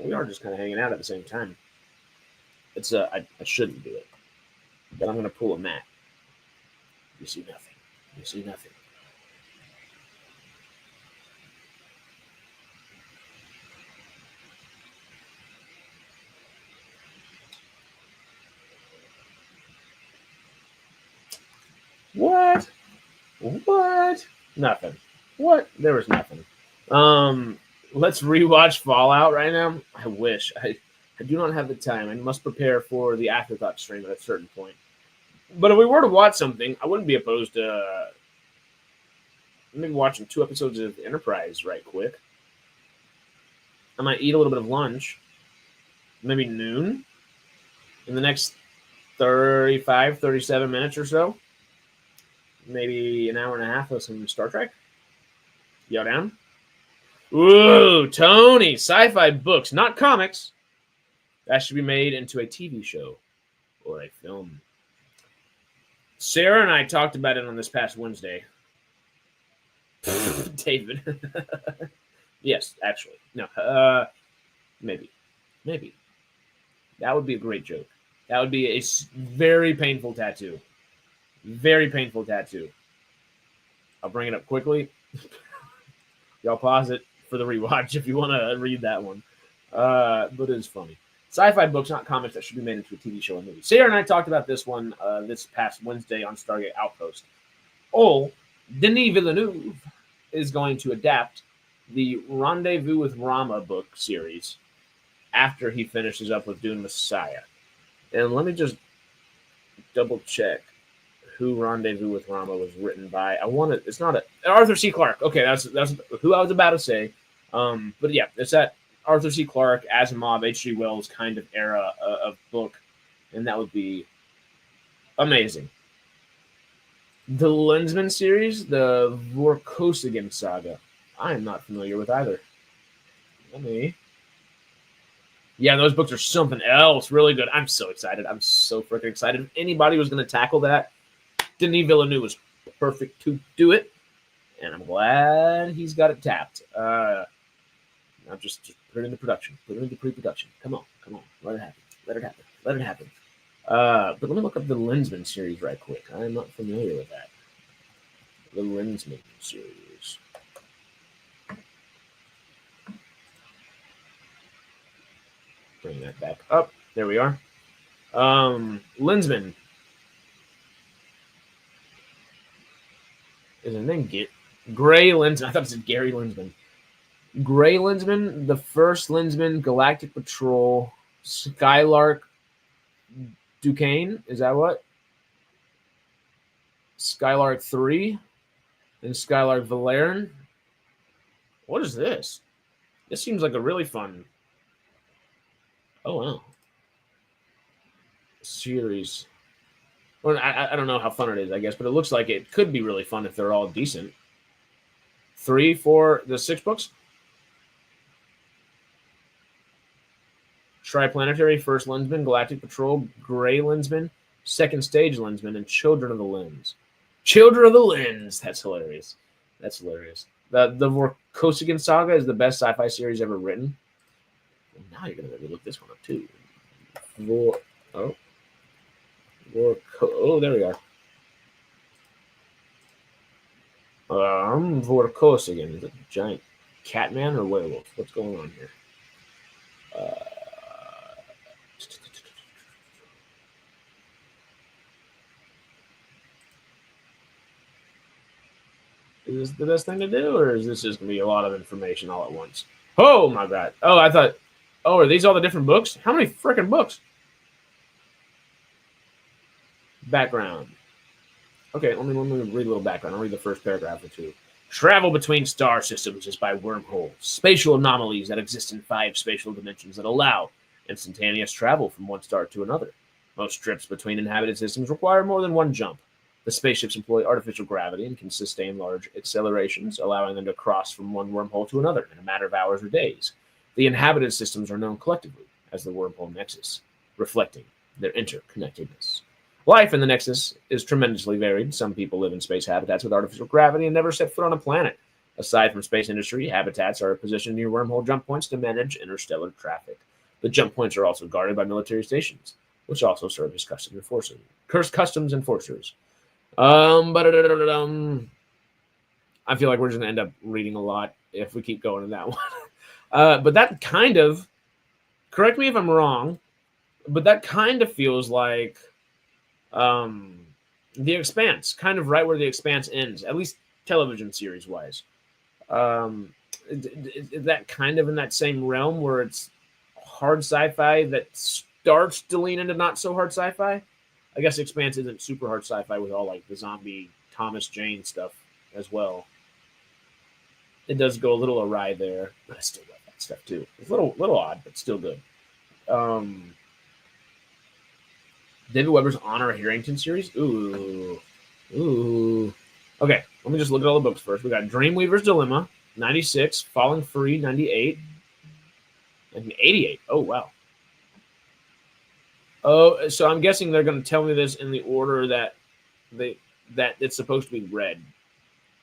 we are just kind of hanging out at the same time. It's I shouldn't do it, but I'm going to pull a Matt. You see nothing. You see nothing. What? Nothing. What? There was nothing. Let's rewatch Fallout right now. I wish. I do not have the time. I must prepare for the Afterthought stream at a certain point. But if we were to watch something, I wouldn't be opposed to maybe watching 2 episodes of Enterprise right quick. I might eat a little bit of lunch, maybe noon, in the next 35, 37 minutes or so. Maybe an hour and a half of some Star Trek. Y'all down? Ooh, Tony, sci-fi books, not comics. That should be made into a TV show or a film. Sarah and I talked about it on this past Wednesday. David. Yes, actually. No. Maybe. That would be a great joke. That would be a very painful tattoo. Very painful tattoo. I'll bring it up quickly. Y'all pause it for the rewatch if you want to read that one. But it is funny. Sci-fi books, not comics, that should be made into a TV show or movie. Sarah and I talked about this one this past Wednesday on Stargate Outpost. Denis Villeneuve is going to adapt the Rendezvous with Rama book series after he finishes up with Dune Messiah. And let me just double check who Rendezvous with Rama was written by. It's not Arthur C. Clarke. Okay, that's who I was about to say. But yeah, it's that Arthur C. Clarke, Asimov, H.G. Wells kind of era of book, and that would be amazing. The Lensman series, the Vorkosigan saga, I am not familiar with either. Yeah, those books are something else. Really good. I'm so excited. I'm so freaking excited. If anybody was going to tackle that, Denis Villeneuve was perfect to do it, and I'm glad he's got it tapped. Now just put it into production. Put it into pre-production. Come on. Let it happen. But let me look up the Lensman series right quick. I'm not familiar with that. The Lensman series. Bring that back up. There we are. Lensman. Is his name Gray Lensman? I thought it said Gary Lensman. Gray Lensman, the first Lensman, Galactic Patrol, Skylark Duquesne. Is that what? Skylark 3 and Skylark Valerian. What is this? This seems like a really fun. Oh, wow. Series. Well, I don't know how fun it is, I guess, but it looks like it could be really fun if they're all decent. 3, 4, the 6 books? Triplanetary, First Lensman, Galactic Patrol, Gray Lensman, Second Stage Lensman, and Children of the Lens. Children of the Lens! That's hilarious. The Vorkosigan saga is the best sci-fi series ever written. Well, now you're going to let me look this one up, too. There we are. Vorkosigan. Is it a giant catman or werewolf? What's going on here? Is this the best thing to do, or is this just going to be a lot of information all at once? Oh, my God. Are these all the different books? How many freaking books? Background. Okay, let me read a little background. I'll read the first paragraph or two. Travel between star systems is by wormholes, spatial anomalies that exist in 5 spatial dimensions that allow instantaneous travel from one star to another. Most trips between inhabited systems require more than one jump. The spaceships employ artificial gravity and can sustain large accelerations, allowing them to cross from one wormhole to another in a matter of hours or days. The inhabited systems are known collectively as the wormhole nexus, reflecting their interconnectedness. Life in the nexus is tremendously varied. Some people live in space habitats with artificial gravity and never set foot on a planet. Aside from space industry, habitats are positioned near wormhole jump points to manage interstellar traffic. The jump points are also guarded by military stations, which also serve as customs enforcers. I feel like we're just going to end up reading a lot if we keep going in that one. But that kind of, correct me if I'm wrong, but that kind of feels like The Expanse, kind of right where The Expanse ends, at least television series wise. Is that kind of in that same realm where it's hard sci-fi that starts to lean into not so hard sci-fi? I guess Expanse isn't super hard sci-fi with all like the zombie Thomas Jane stuff as well. It does go a little awry there, but I still love that stuff too. It's a little odd, but still good. David Weber's Honor Harrington series. Ooh. Okay, let me just look at all the books first. We got Dreamweaver's Dilemma, 96, Falling Free, 98, and 88. Oh, wow. Oh, so I'm guessing they're going to tell me this in the order that that it's supposed to be red.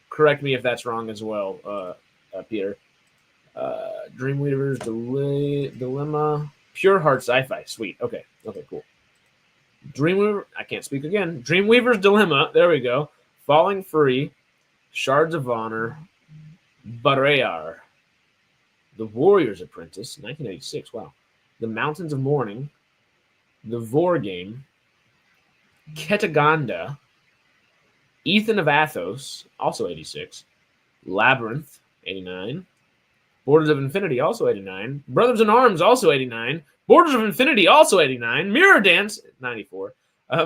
Correct me if that's wrong as well, Peter. Dreamweaver's Dilemma. Pure Heart Sci-Fi. Sweet. Okay, cool. Dreamweaver. I can't speak again. Dreamweaver's Dilemma. There we go. Falling Free. Shards of Honor. Barayar. The Warrior's Apprentice. 1986. Wow. The Mountains of Mourning. The Vor Game. Ketaganda. Ethan of Athos. Also 86. Labyrinth. 89. Borders of Infinity, also 89. Brothers in Arms, also 89. Borders of Infinity, also 89. Mirror Dance, 94.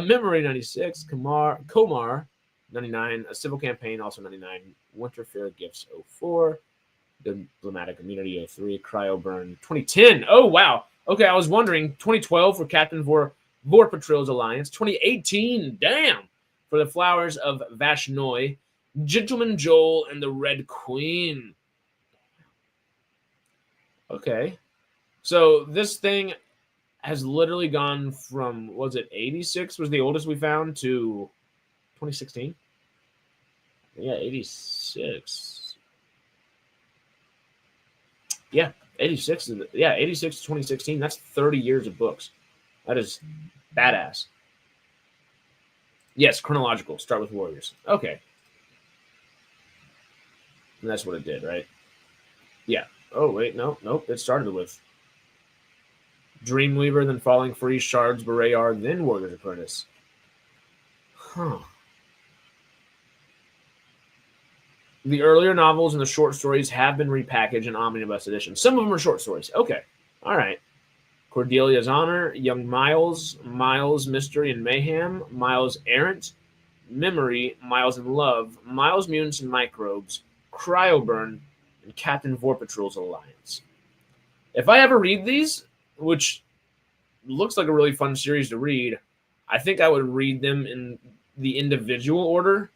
Memory, 96. Komar, 99. A Civil Campaign, also 99. Winter Fair Gifts, 04. Diplomatic Immunity, 03. Cryo Burn, 2010. Oh, wow. Okay, I was wondering. 2012 for Captain Vorpatrill's Alliance. 2018, damn, for the Flowers of Vashnoi. Gentleman Joel and the Red Queen. Okay. So this thing has literally gone from, was it 86 was the oldest we found, to 2016? Yeah, 86. Yeah, 86. Yeah, 86 to 2016. That's 30 years of books. That is badass. Yes, chronological. Start with Warriors. Okay. And that's what it did, right? Yeah. Oh, wait, nope. It started with Dreamweaver, then Falling Free, Shards, Barayar, then Warrior's Apprentice. Huh. The earlier novels and the short stories have been repackaged in omnibus editions. Some of them are short stories. Okay. All right. Cordelia's Honor, Young Miles, Miles Mystery and Mayhem, Miles Errant, Memory, Miles in Love, Miles Mutants and Microbes, Cryoburn, and Captain Vorpatrill's Alliance. If I ever read these, which looks like a really fun series to read, I think I would read them in the individual order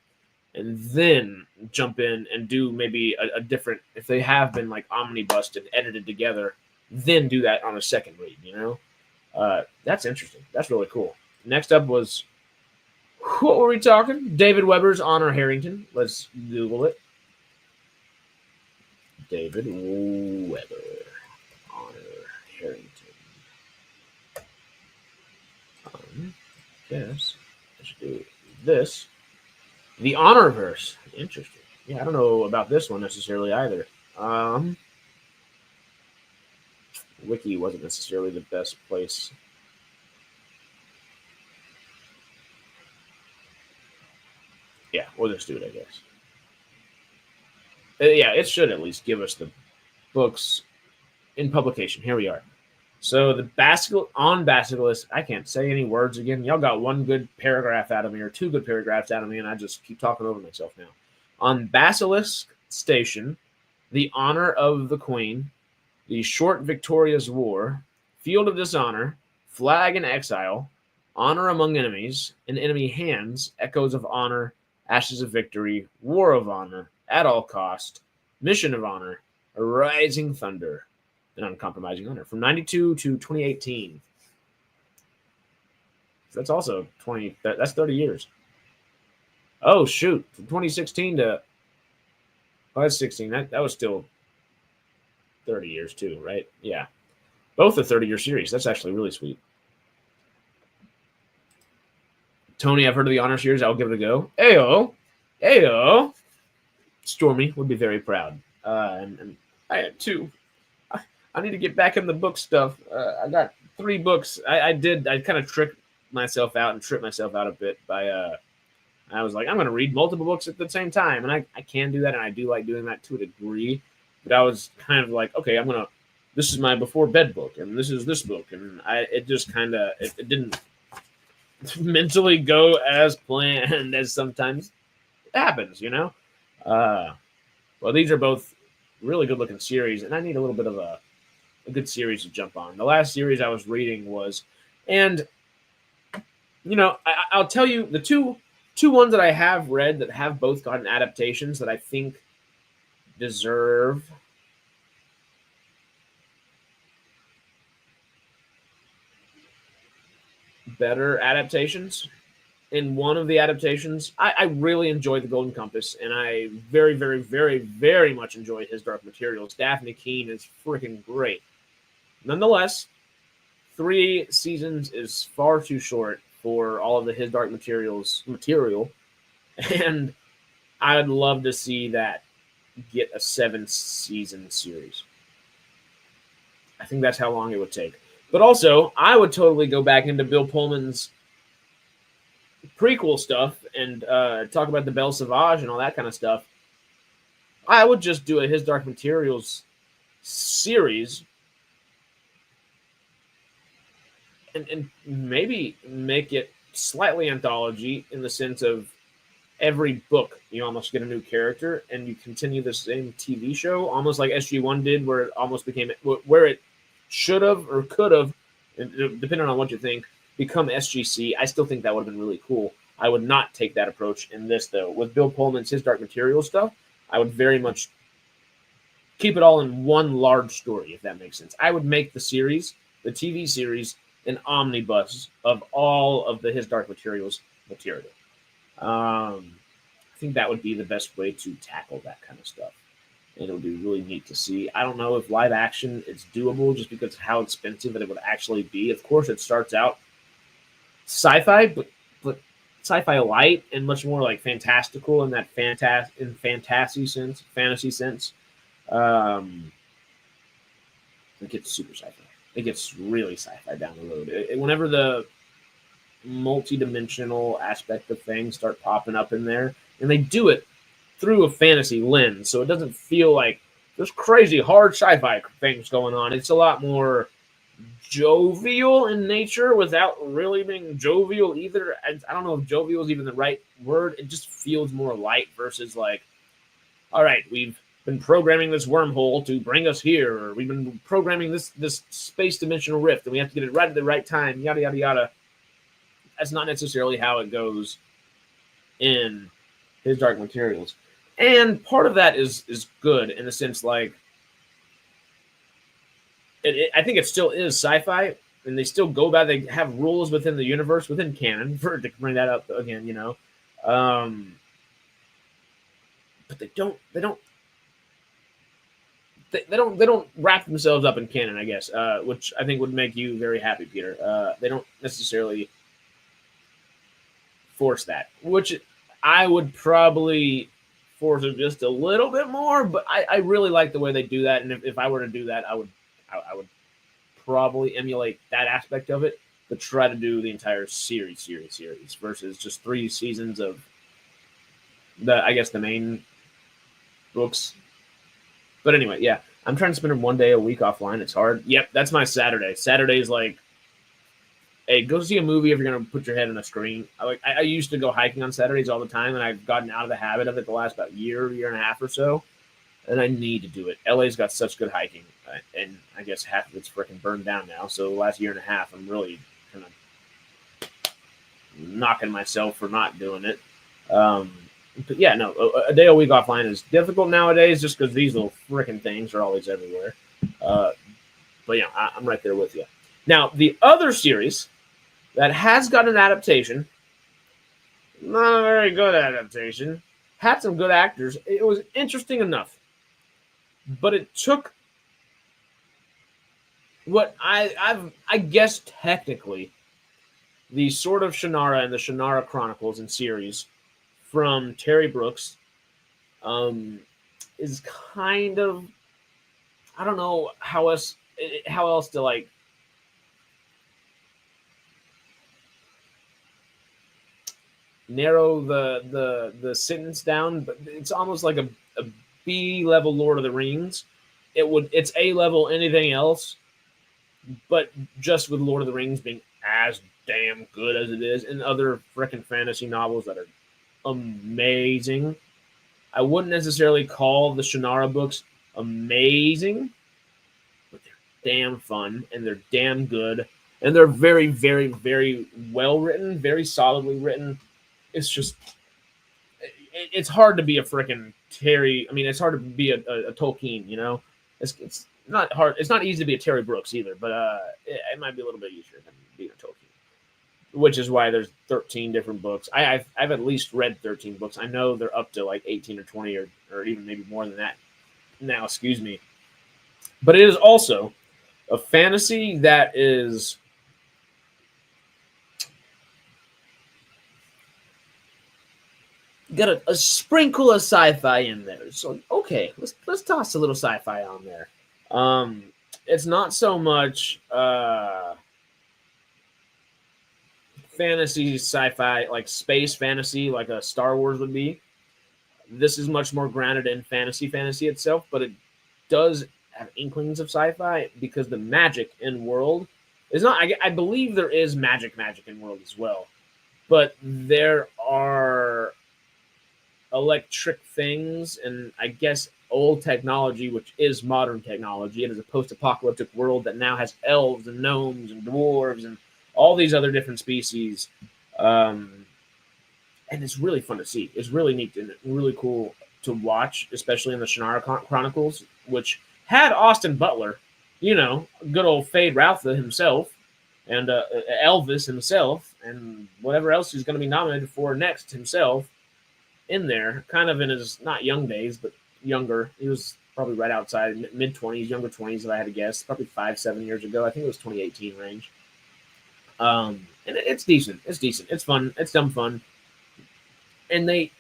and then jump in and do maybe a different, if they have been like omnibused and edited together, then do that on a second read, you know? That's interesting. That's really cool. Next up was, what were we talking? David Weber's Honor Harrington. Let's Google it. David Weber. Honor Harrington. Yes. I should do this. The Honorverse. Interesting. Yeah, I don't know about this one necessarily either. Wiki wasn't necessarily the best place. Yeah, we'll just do it, I guess. Yeah, it should at least give us the books in publication. Here we are. So the Basilisk, I can't say any words again. Y'all got one good paragraph out of me or two good paragraphs out of me, and I just keep talking over myself now. On Basilisk Station, the Honor of the Queen, the Short Victorious War, Field of Dishonor, Flag in Exile, Honor Among Enemies, In Enemy Hands, Echoes of Honor, Ashes of Victory, War of Honor, At All Cost, Mission of Honor, A Rising Thunder, and Uncompromising Honor from 92 to 2018. That's also 20. That's 30 years. Oh shoot! From 2016 to that's 16. That was still 30 years too, right? Yeah, both a 30-year series. That's actually really sweet. Tony, I've heard of the Honor series. I'll give it a go. Ayo. Stormy would be very proud. And I had two. I need to get back in the book stuff. I got 3 books. I kind of tricked myself out and tripped myself out a bit by I was like, I'm going to read multiple books at the same time. And I can do that, and I do like doing that to a degree. But I was kind of like, okay, this is my before bed book, and this is this book. And it just kind of, it didn't mentally go as planned as sometimes it happens, you know? Well, these are both really good looking series, and I need a little bit of a good series to jump on. The last series I was reading was, and you know, I'll tell you the two ones that I have read that have both gotten adaptations that I think deserve better adaptations. in one of the adaptations. I really enjoyed The Golden Compass, and I very, very, very, very much enjoyed his Dark Materials. Daphne Keane is freaking great. Nonetheless, 3 seasons is far too short for all of his Dark Materials material, and I'd love to see that get a 7-season series. I think that's how long it would take. But also, I would totally go back into Bill Pullman's prequel stuff and talk about the Belle Sauvage and all that kind of stuff. I would just do a His Dark Materials series and maybe make it slightly anthology in the sense of every book you almost get a new character and you continue the same TV show, almost like SG-1 did, where it almost became, where it should have or could have, depending on what you think, become SGC. I still think that would have been really cool. I would not take that approach in this, though. With Bill Pullman's His Dark Materials stuff, I would very much keep it all in one large story, if that makes sense. I would make the series, the TV series, an omnibus of all of the His Dark Materials material. I think that would be the best way to tackle that kind of stuff. And it would be really neat to see. I don't know if live action is doable just because of how expensive it would actually be. Of course, it starts out sci-fi, but sci-fi light and much more like fantastical in that fantasy sense. It gets super sci-fi. It gets really sci-fi down the road. Whenever the multi-dimensional aspect of things start popping up in there, and they do it through a fantasy lens, so it doesn't feel like there's crazy hard sci-fi things going on. It's a lot more jovial in nature without really being jovial either. I don't know if jovial is even the right word. It just feels more light versus like, all right, we've been programming this wormhole to bring us here, or we've been programming this space dimensional rift, and we have to get it right at the right time, yada, yada, yada. That's not necessarily how it goes in His Dark Materials. And part of that is good in the sense like, I think it still is sci-fi, and they still go by, they have rules within the universe, within canon, for to bring that up again, you know. But they don't wrap themselves up in canon, I guess, which I think would make you very happy, Peter. They don't necessarily force that, which I would probably force it just a little bit more, but I really like the way they do that, and if I were to do that, I would probably emulate that aspect of it, but try to do the entire series versus just 3 seasons of the main books. But anyway, yeah, I'm trying to spend 1 day a week offline. It's hard. Yep, that's my Saturday. Saturday's like, hey, go see a movie if you're going to put your head on a screen. I used to go hiking on Saturdays all the time, and I've gotten out of the habit of it the last about year and a half or so, and I need to do it. LA's got such good hiking, and I guess half of it's freaking burned down now, so the last year and a half, I'm really kind of knocking myself for not doing it. But yeah, no, a day a week offline is difficult nowadays just because these little freaking things are always everywhere. But yeah, I'm right there with you. Now, the other series that has got an adaptation, not a very good adaptation, had some good actors. It was interesting enough, but it took what I guess technically the Sword of Shannara and the Shannara Chronicles and series from Terry Brooks is kind of, I don't know how else to like narrow the sentence down, but it's almost like a B level Lord of the Rings. It's A level anything else, but just with Lord of the Rings being as damn good as it is, and other freaking fantasy novels that are amazing. I wouldn't necessarily call the Shannara books amazing, but they're damn fun, and they're damn good, and they're very, very, very well written, very solidly written. It's just, it's hard to be a freaking Terry. I mean, it's hard to be a Tolkien, you know? It's not hard. It's not easy to be a Terry Brooks either, but it might be a little bit easier than being a Tolkien. which is why there's 13 different books. I've at least read 13 books. I know they're up to like 18 or 20 or even maybe more than that now, excuse me. But it is also a fantasy that is got a sprinkle of sci-fi in there. So okay, let's toss a little sci-fi on there. It's not so much fantasy sci-fi like space fantasy like a Star Wars would be. This is much more grounded in fantasy itself, but it does have inklings of sci-fi because the magic in world is not. I believe there is magic in world as well, but there are electric things and I guess old technology, which is modern technology. It is a post-apocalyptic world that now has elves and gnomes and dwarves and all these other different species. And it's really fun to see. It's really neat and really cool to watch, especially in the Shannara Chronicles, which had Austin Butler, you know, good old Fade Routha himself, and Elvis himself, and whatever else he's going to be nominated for next himself in there, kind of in his, not young days, but younger. He was probably right outside mid-20s, younger 20s, if I had to guess, probably 5-7 years ago. I think it was 2018 range. And it's decent. It's decent. It's fun. It's dumb fun. And they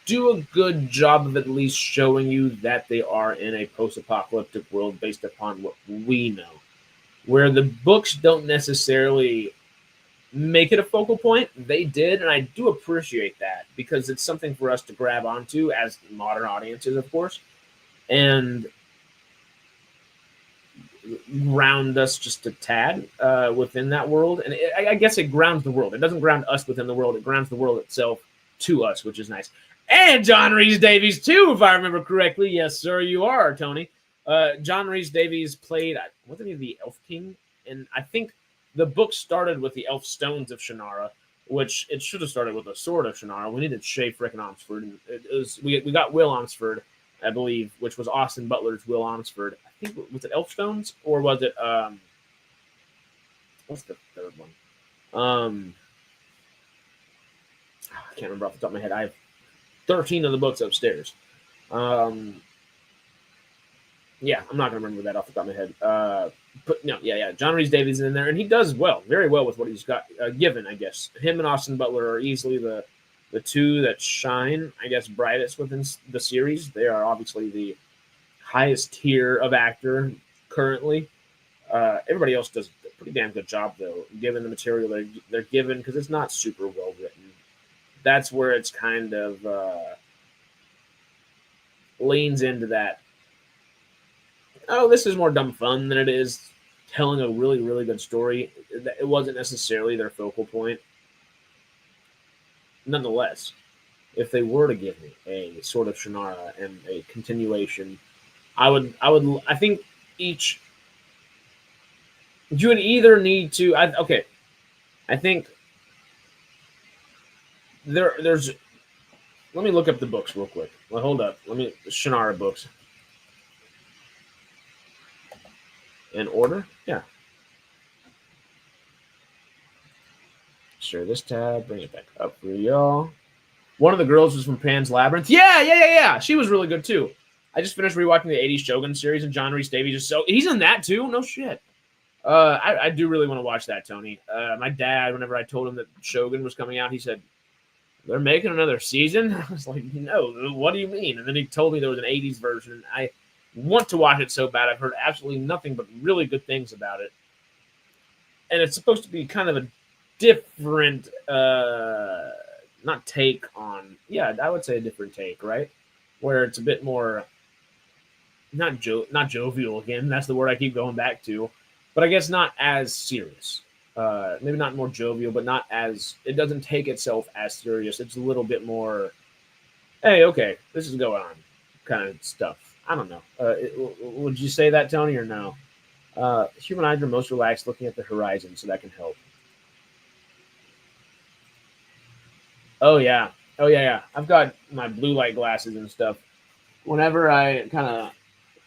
do a good job of at least showing you that they are in a post-apocalyptic world based upon what we know. Where the books don't necessarily make it a focal point, they did, and I do appreciate that because it's something for us to grab onto as modern audiences, of course, and ground us just a tad within that world. And I guess it grounds the world. It doesn't ground us within the world. It grounds the world itself to us, which is nice. And John Rhys-Davies, too, if I remember correctly. Yes, sir, you are, Tony. John Rhys-Davies played, wasn't he the Elf King? And I think the book started with the Elf Stones of Shannara, which it should have started with the Sword of Shannara. We needed Shay frickin' Omsford. And we got Will Omsford, I believe, which was Austin Butler's Will Omsford. I think, was it Elf Stones? Or was it, what's the third one? I can't remember off the top of my head. I have 13 of the books upstairs. Yeah, I'm not going to remember that off the top of my head. But no, yeah. John Rhys-Davies is in there, and he does very well with what he's got given, I guess. Him and Austin Butler are easily the two that shine, I guess, brightest within the series. They are obviously the highest tier of actor currently. Everybody else does a pretty damn good job, though, given the material they're given, because it's not super well written. That's where it's kind of leans into that. Oh, this is more dumb fun than it is telling a really, really good story. It wasn't necessarily their focal point. Nonetheless, if they were to give me a Sword of Shannara and a continuation, I think each, you would either need to, I think there's, let me look up the books real quick. Well, hold up. Shannara books. In order? Yeah. Share this tab. Bring it back up for y'all. One of the girls was from Pan's Labyrinth. Yeah. She was really good, too. I just finished rewatching the 80s Shogun series, and John Rhys-Davies is he's in that, too? No shit. I do really want to watch that, Tony. My dad, whenever I told him that Shogun was coming out, he said, they're making another season? I was like, no, what do you mean? And then he told me there was an 80s version, and I want to watch it so bad. I've heard absolutely nothing but really good things about it. And it's supposed to be kind of a different, not take on, yeah, I would say a different take, right? Where it's a bit more, not jovial again. That's the word I keep going back to. But I guess not as serious. Maybe not more jovial, but not as, it doesn't take itself as serious. It's a little bit more, hey, okay, this is going on kind of stuff. I don't know. Would you say that, Tony, or no? Human eyes are most relaxed looking at the horizon, so that can help. Oh, yeah. I've got my blue light glasses and stuff. Whenever I kind of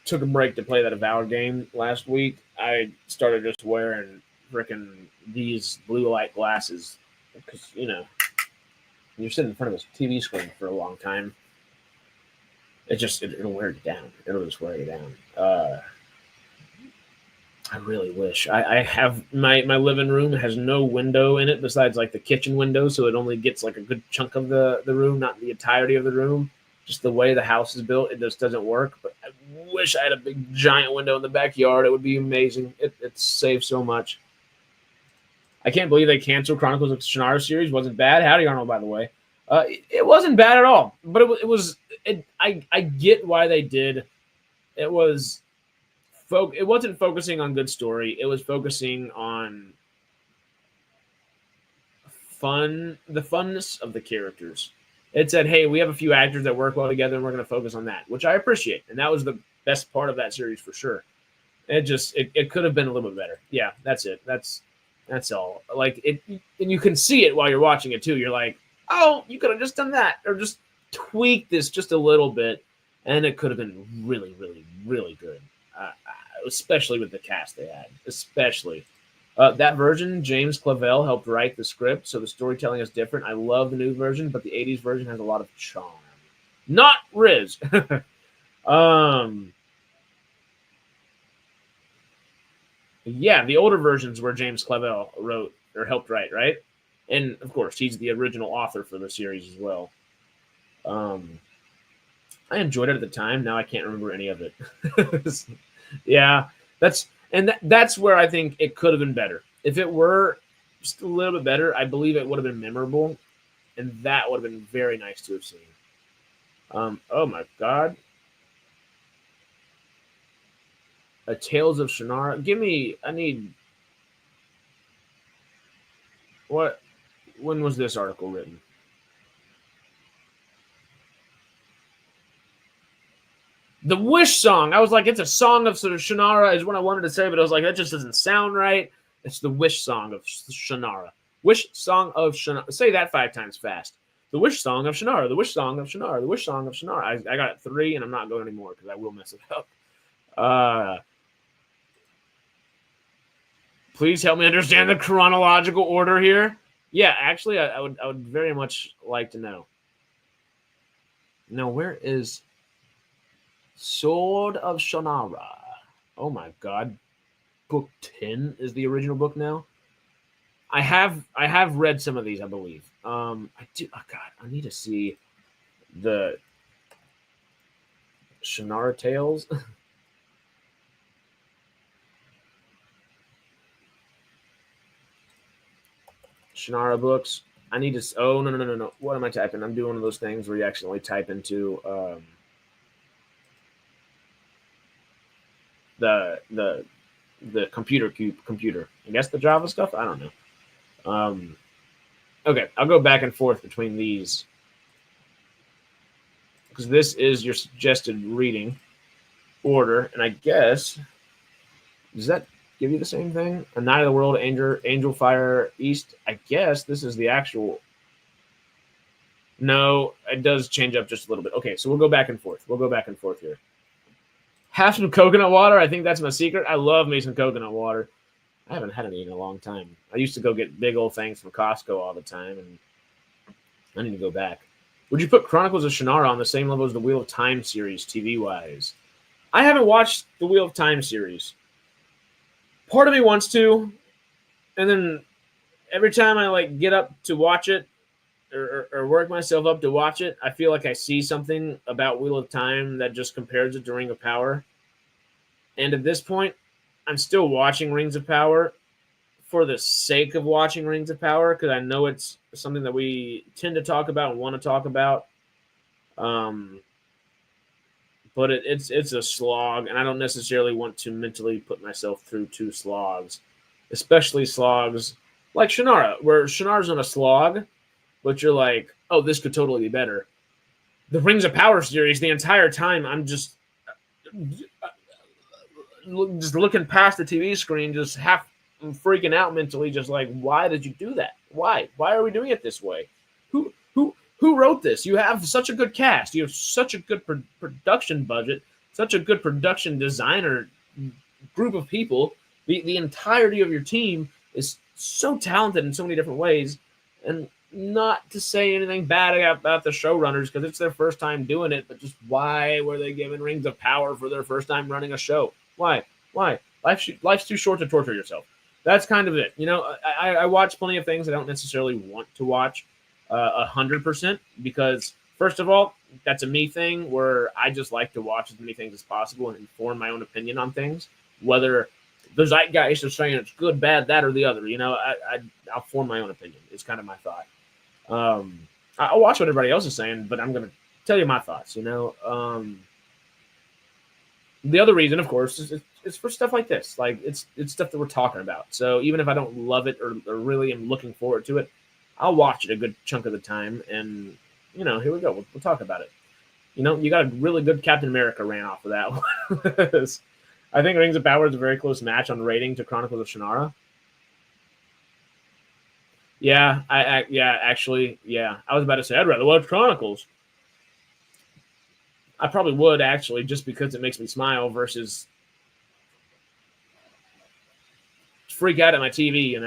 took a break to play that Avowed game last week, I started just wearing frickin' these blue light glasses because you're sitting in front of a TV screen for a long time. It'll wear you down. It'll just wear you down. I really wish I have my living room has no window in it besides like the kitchen window, so it only gets like a good chunk of the room, not the entirety of the room. Just the way the house is built, it just doesn't work. But I wish I had a big giant window in the backyard. It would be amazing. It saves so much. I can't believe they canceled Chronicles of Shannara series. Wasn't bad. Howdy Arnold, by the way. It wasn't bad at all. But it was. I get why they did. It was. It wasn't focusing on good story. It was focusing on the funness of the characters. It said, hey, we have a few actors that work well together, and we're going to focus on that, which I appreciate. And that was the best part of that series for sure. It could have been a little bit better. Yeah, that's it. That's all. Like it, and you can see it while you're watching it too. You're like, oh, you could have just done that, or just tweaked this just a little bit, and it could have been really, really, really good. Especially with the cast they had. Especially. That version, James Clavell helped write the script, so the storytelling is different. I love the new version, but the 80s version has a lot of charm. Not Riz. Yeah, the older versions where James Clavell wrote or helped write, right? And, of course, he's the original author for the series as well. I enjoyed it at the time. Now I can't remember any of it. Yeah, that's where I think it could have been better. If it were just a little bit better, I believe it would have been memorable, and that would have been very nice to have seen. Oh my God. A Tales of Shannara. I need. What? When was this article written? The Wish Song. I was like, it's a song of Shannara is what I wanted to say, but I was like, that just doesn't sound right. It's the Wish Song of Shannara. Wish Song of Shannara. Say that 5 times fast. The Wish Song of Shannara. The Wish Song of Shannara. The Wish Song of Shannara. I got 3, and I'm not going anymore because I will mess it up. Please help me understand the chronological order here. Yeah, actually, I would very much like to know. Now, where is Sword of Shannara? Oh my God. Book 10 is the original book now. I have read some of these, I believe. I do. Oh God, I need to see the Shannara Tales. Shannara books. I need to. Oh no. What am I typing? I'm doing one of those things where you accidentally type into the computer. I guess the Java stuff. I don't know. Okay, I'll go back and forth between these because this is your suggested reading order, and I guess does that give you the same thing? A Night of the World, Angel Fire East. I guess this is the actual. No, it does change up just a little bit. Okay, so we'll go back and forth. Here. Have some coconut water. I think that's my secret. I love me some coconut water. I haven't had any in a long time. I used to go get big old things from Costco all the time, and I need to go back. Would you put Chronicles of Shannara on the same level as the Wheel of Time series, TV-wise? I haven't watched the Wheel of Time series. Part of me wants to, and then every time I get up to watch it or work myself up to watch it, I feel like I see something about Wheel of Time that just compares it to Ring of Power. And at this point, I'm still watching Rings of Power for the sake of watching Rings of Power because I know it's something that we tend to talk about and want to talk about. But it's a slog, and I don't necessarily want to mentally put myself through 2 slogs, especially slogs like Shannara, where Shannara's on a slog, but you're like, oh, this could totally be better. The Rings of Power series, the entire time, I'm just looking past the TV screen, just half freaking out mentally, just like, why did you do that? Why? Why are we doing it this way? Who wrote this? You have such a good cast. You have such a good production budget, such a good production designer group of people. The entirety of your team is so talented in so many different ways. And not to say anything bad about the showrunners because it's their first time doing it, but just why were they given rings of power for their first time running a show? Why? Life's too short to torture yourself. That's kind of it. I watch plenty of things I don't necessarily want to watch 100% because, first of all, that's a me thing where I just like to watch as many things as possible and inform my own opinion on things, whether the zeitgeist is saying it's good, bad, that, or the other. I'll form my own opinion. It's kind of my thought. I'll watch what everybody else is saying, but I'm going to tell you my thoughts. The other reason, of course, is for stuff like this. Like it's stuff that we're talking about. So even if I don't love it or really am looking forward to it, I'll watch it a good chunk of the time. And here we go. We'll talk about it. You got a really good Captain America ran off of that one. I think Rings of Power is a very close match on rating to Chronicles of Shannara. Yeah, actually, I was about to say I'd rather watch Chronicles. I probably would actually, just because it makes me smile versus freak out at my TV.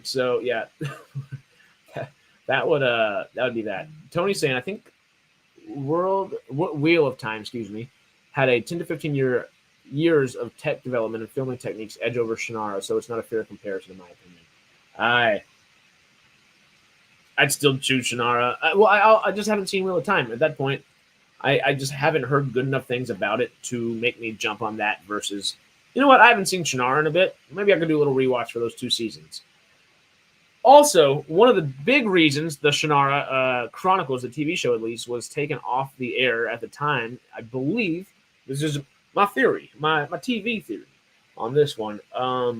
So yeah, that would be that. Tony's saying I think Wheel of Time, had a 10 to 15 years of tech development and filming techniques edge over Shannara, so it's not a fair comparison in my opinion. I'd still choose Shannara. I just haven't seen Wheel of Time. At that point, I just haven't heard good enough things about it to make me jump on that versus, I haven't seen Shannara in a bit. Maybe I could do a little rewatch for those 2 seasons. Also, one of the big reasons the Shannara Chronicles, the TV show at least, was taken off the air at the time, I believe, this is my theory, my TV theory on this one. All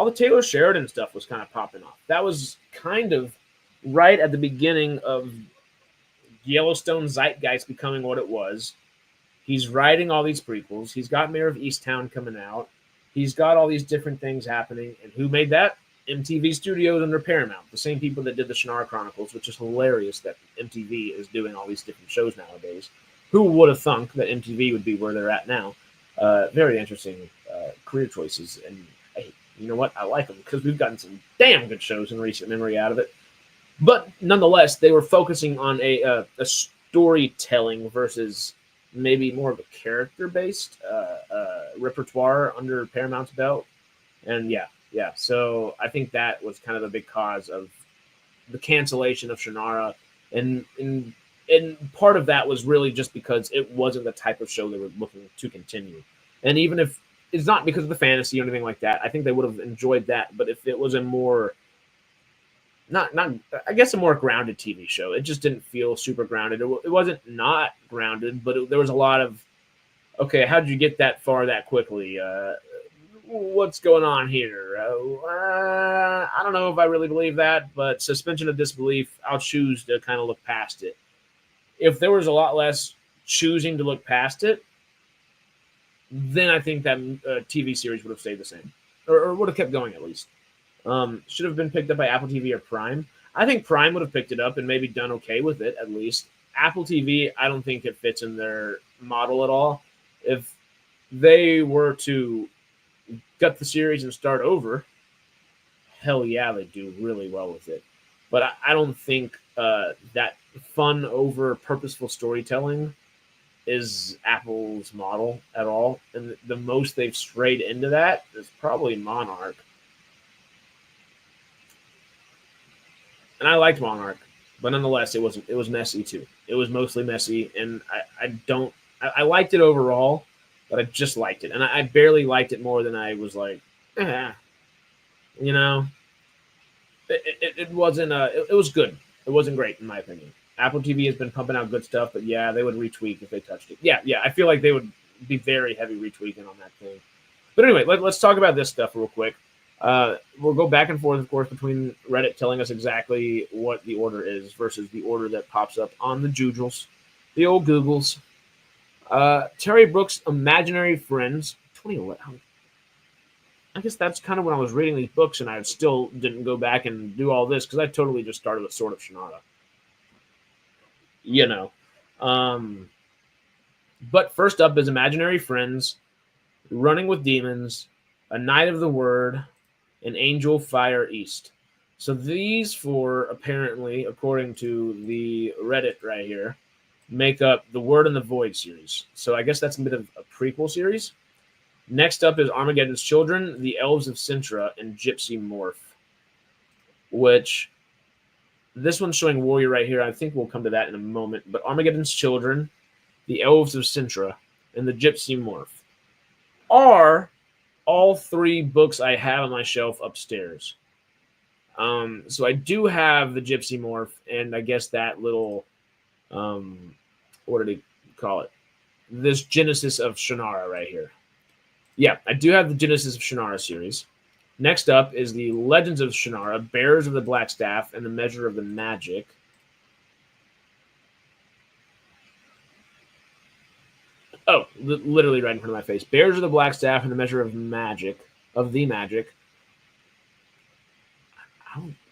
the Taylor Sheridan stuff was kind of popping off. That was kind of right at the beginning of Yellowstone zeitgeist becoming what it was. He's writing all these prequels. He's got Mayor of Easttown coming out. He's got all these different things happening. And who made that? MTV Studios under Paramount, the same people that did the Shannara Chronicles, which is hilarious that MTV is doing all these different shows nowadays. Who would have thunk that MTV would be where they're at now? Very interesting career choices. And hey, you know what? I like them because we've gotten some damn good shows in recent memory out of it. But nonetheless, they were focusing on a storytelling versus maybe more of a character-based repertoire under Paramount's belt. And yeah. So I think that was kind of a big cause of the cancellation of Shannara. And part of that was really just because it wasn't the type of show they were looking to continue. And even if it's not because of the fantasy or anything like that, I think they would have enjoyed that. But if it was a more I guess a more grounded TV show. It just didn't feel super grounded. It wasn't not grounded, but there was a lot of, okay, how did you get that far that quickly? What's going on here? I don't know if I really believe that, but suspension of disbelief, I'll choose to kind of look past it. If there was a lot less choosing to look past it, then I think that TV series would have stayed the same, or would have kept going at least. Should have been picked up by Apple TV or Prime. I think Prime would have picked it up and maybe done okay with it at least. Apple TV, I don't think it fits in their model at all. If they were to gut the series and start over, hell yeah, they do really well with it. But I don't think that fun over purposeful storytelling is Apple's model at all. And the most they've strayed into that is probably Monarch. And I liked Monarch, but nonetheless, it was messy too. It was mostly messy, and I liked it overall, but I just liked it, and I barely liked it more than I was like, It wasn't. It was good. It wasn't great in my opinion. Apple TV has been pumping out good stuff, but yeah, they would retweak if they touched it. Yeah, I feel like they would be very heavy retweaking on that thing. But anyway, let's talk about this stuff real quick. We'll go back and forth, of course, between Reddit telling us exactly what the order is versus the order that pops up on the Jujels, the old Googles. Terry Brooks' Imaginary Friends, 2011. I guess that's kind of when I was reading these books, and I still didn't go back and do all this because I totally just started with Sword of Shannara. But first up is Imaginary Friends, Running with Demons, A Night of the Word, and Angel Fire East. So these four, apparently, according to the Reddit right here, make up the Word and the Void series. So I guess that's a bit of a prequel series. Next up is Armageddon's Children, The Elves of Sintra, and Gypsy Morph, which this one's showing Warrior right here. I think we'll come to that in a moment. But Armageddon's Children, The Elves of Sintra, and the Gypsy Morph are all three books I have on my shelf upstairs. So I do have the Gypsy Morph, and I guess that little, what did he call it? This Genesis of Shannara right here. Yeah, I do have the Genesis of Shannara series. Next up is the Legends of Shannara, Bearers of the Black Staff, and the Measure of the Magic. Oh, literally right in front of my face. Bearers of the Black Staff and the Measure of Magic, of the Magic.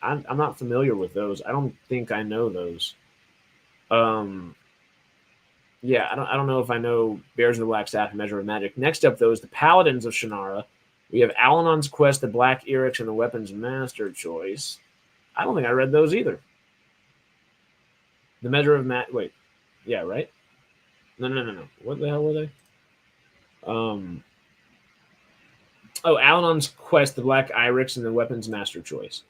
I'm not familiar with those. I don't think I know those. Yeah, I don't know if I know Bears of the Black Staff and Measure of Magic. Next up, though, is the Paladins of Shannara. We have Al-Anon's Quest, the Black Eryx, and the Weapons Master Choice. I don't think I read those either. The Measure of Wait. Yeah, right? No. What the hell were they? Al-Anon's Quest, the Black Eryx, and the Weapons Master Choice.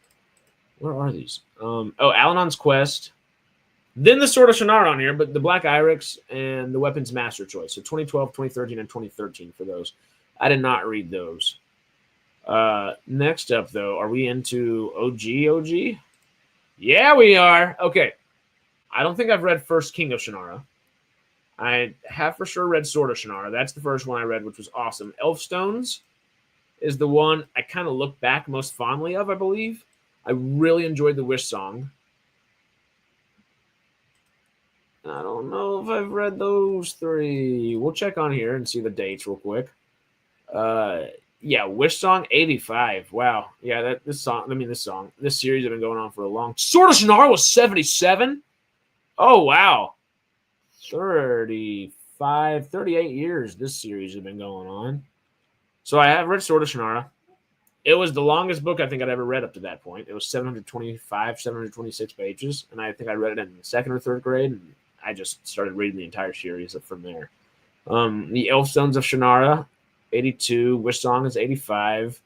Where are these? Al-Anon's Quest. Then the Sword of Shannara on here, but the Black Eryx and the Weapons Master Choice. So 2012, 2013, and 2013 for those. I did not read those. Next up, though, are we into OG? Yeah, we are. Okay. I don't think I've read First King of Shannara. I have for sure read Sword of Shannara. That's the first one I read, which was awesome. Elfstones is the one I kind of look back most fondly of, I believe. I really enjoyed the Wish Song. I don't know if I've read those three. We'll check on here and see the dates real quick. Yeah, Wish Song 85. Wow. Yeah, this series has been going on for a long. Sword of Shannara was 77. Oh wow. 38 years this series has been going on. So I have read Sword of Shannara. It was the longest book I think I'd ever read up to that point. It was 726 pages, and I think I read it in second or third grade, and I just started reading the entire series from there. The Elfstones of Shannara, 82. Wish Song is 85.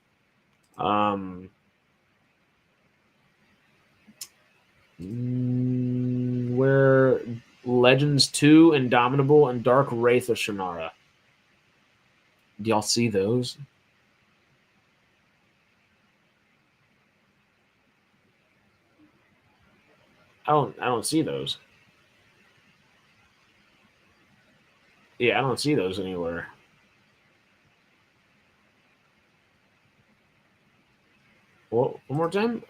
Where Legends 2, Indomitable, and Dark Wraith of Shannara. Do y'all see those? I don't see those. Yeah, I don't see those anywhere. Well, one more time.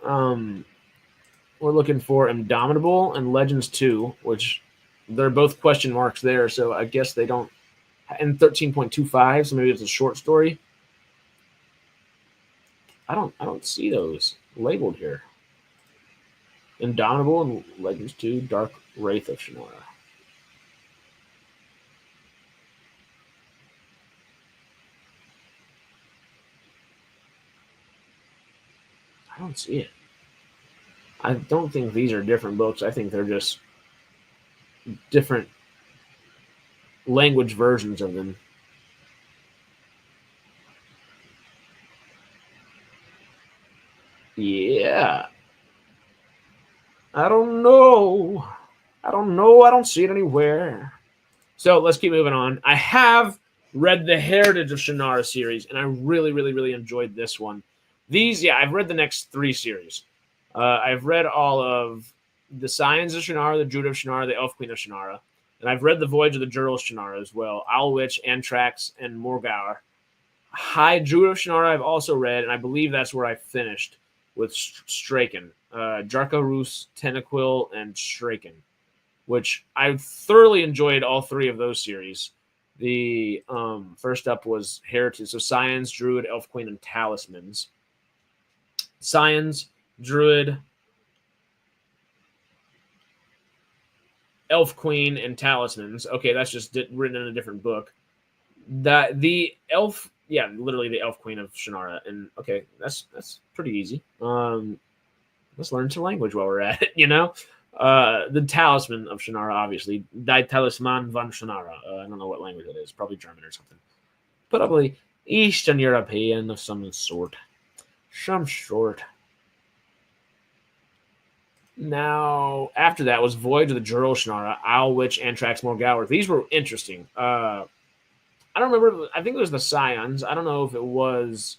We're looking for Indomitable and Legends 2, which they're both question marks there, so I guess they don't. And 13.25, so maybe it's a short story. I don't see those labeled here. Indomitable and Legends 2, Dark Wraith of Shannara. I don't see it. I don't think these are different books. I think they're just different language versions of them. Yeah. I don't know. I don't see it anywhere. So let's keep moving on. I have read the Heritage of Shannara series, and I really, really, really enjoyed this one. I've read the next three series. I've read all of the Scions of Shannara, the Druid of Shannara, the Elf Queen of Shannara, and I've read the Voyage of the Jurl of Shannara as well. Alwitch, Antrax, and Morgour. High Druid of Shannara I've also read, and I believe that's where I finished with Straken. Jarkarus, Tentaquil, and Straken, which I thoroughly enjoyed all three of those series. The first up was Heritage, so Scions, Druid, Elf Queen, and Talismans. Scions, Druid, Elf Queen, and Talismans. Okay, that's just written in a different book. The Elf, literally the Elf Queen of Shannara. And okay, that's pretty easy. Let let's learn some language while we're at it, you know? The Talisman of Shannara, obviously. Die Talisman von Shannara. I don't know what language it is. Probably German or something. Probably Eastern European of some sort. Some sort. Now, after that was Voyage of the Jurl Shannara, Owl Witch, Antrax Morgower. These were interesting. I don't remember. I think it was the Scions. I don't know if it was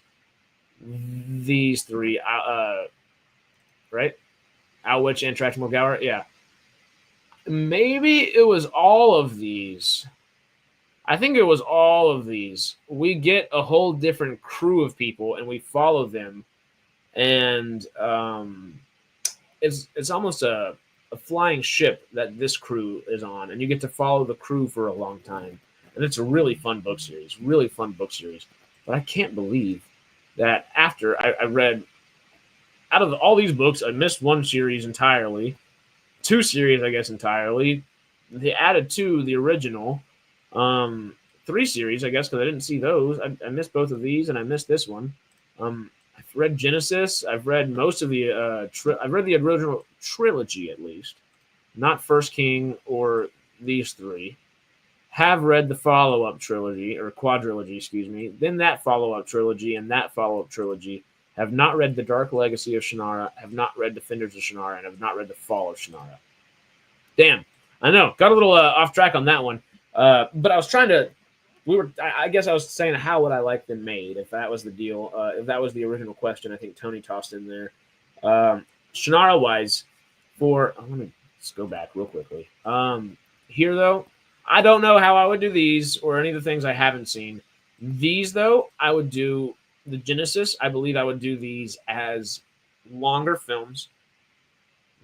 these three. Right? Owl Witch, Antrax Morgower. Yeah. Maybe it was all of these. I think it was all of these. We get a whole different crew of people, and we follow them. And it's almost a flying ship that this crew is on, and you get to follow the crew for a long time. And it's a really fun book series, But I can't believe that after I read, out of all these books, I missed one series entirely, two series, I guess, entirely. They added two, the original, three series, I guess, because I didn't see those. I missed both of these, and I missed this one. I've read Genesis. I've read most of the. I've read the original trilogy at least, not First King or these three. Have read the follow-up trilogy or quadrilogy, excuse me. Then that follow-up trilogy and that follow-up trilogy. Have not read the Dark Legacy of Shannara. Have not read Defenders of Shannara, and have not read the Fall of Shannara. Damn, I know, got a little off track on that one. But I was trying to. I guess I was saying, how would I like them made, if that was the deal, if that was the original question. I think Tony tossed in there. Shannara wise, let me just go back real quickly. Here though, I don't know how I would do these or any of the things I haven't seen. These though, I would do the Genesis. I believe I would do these as longer films,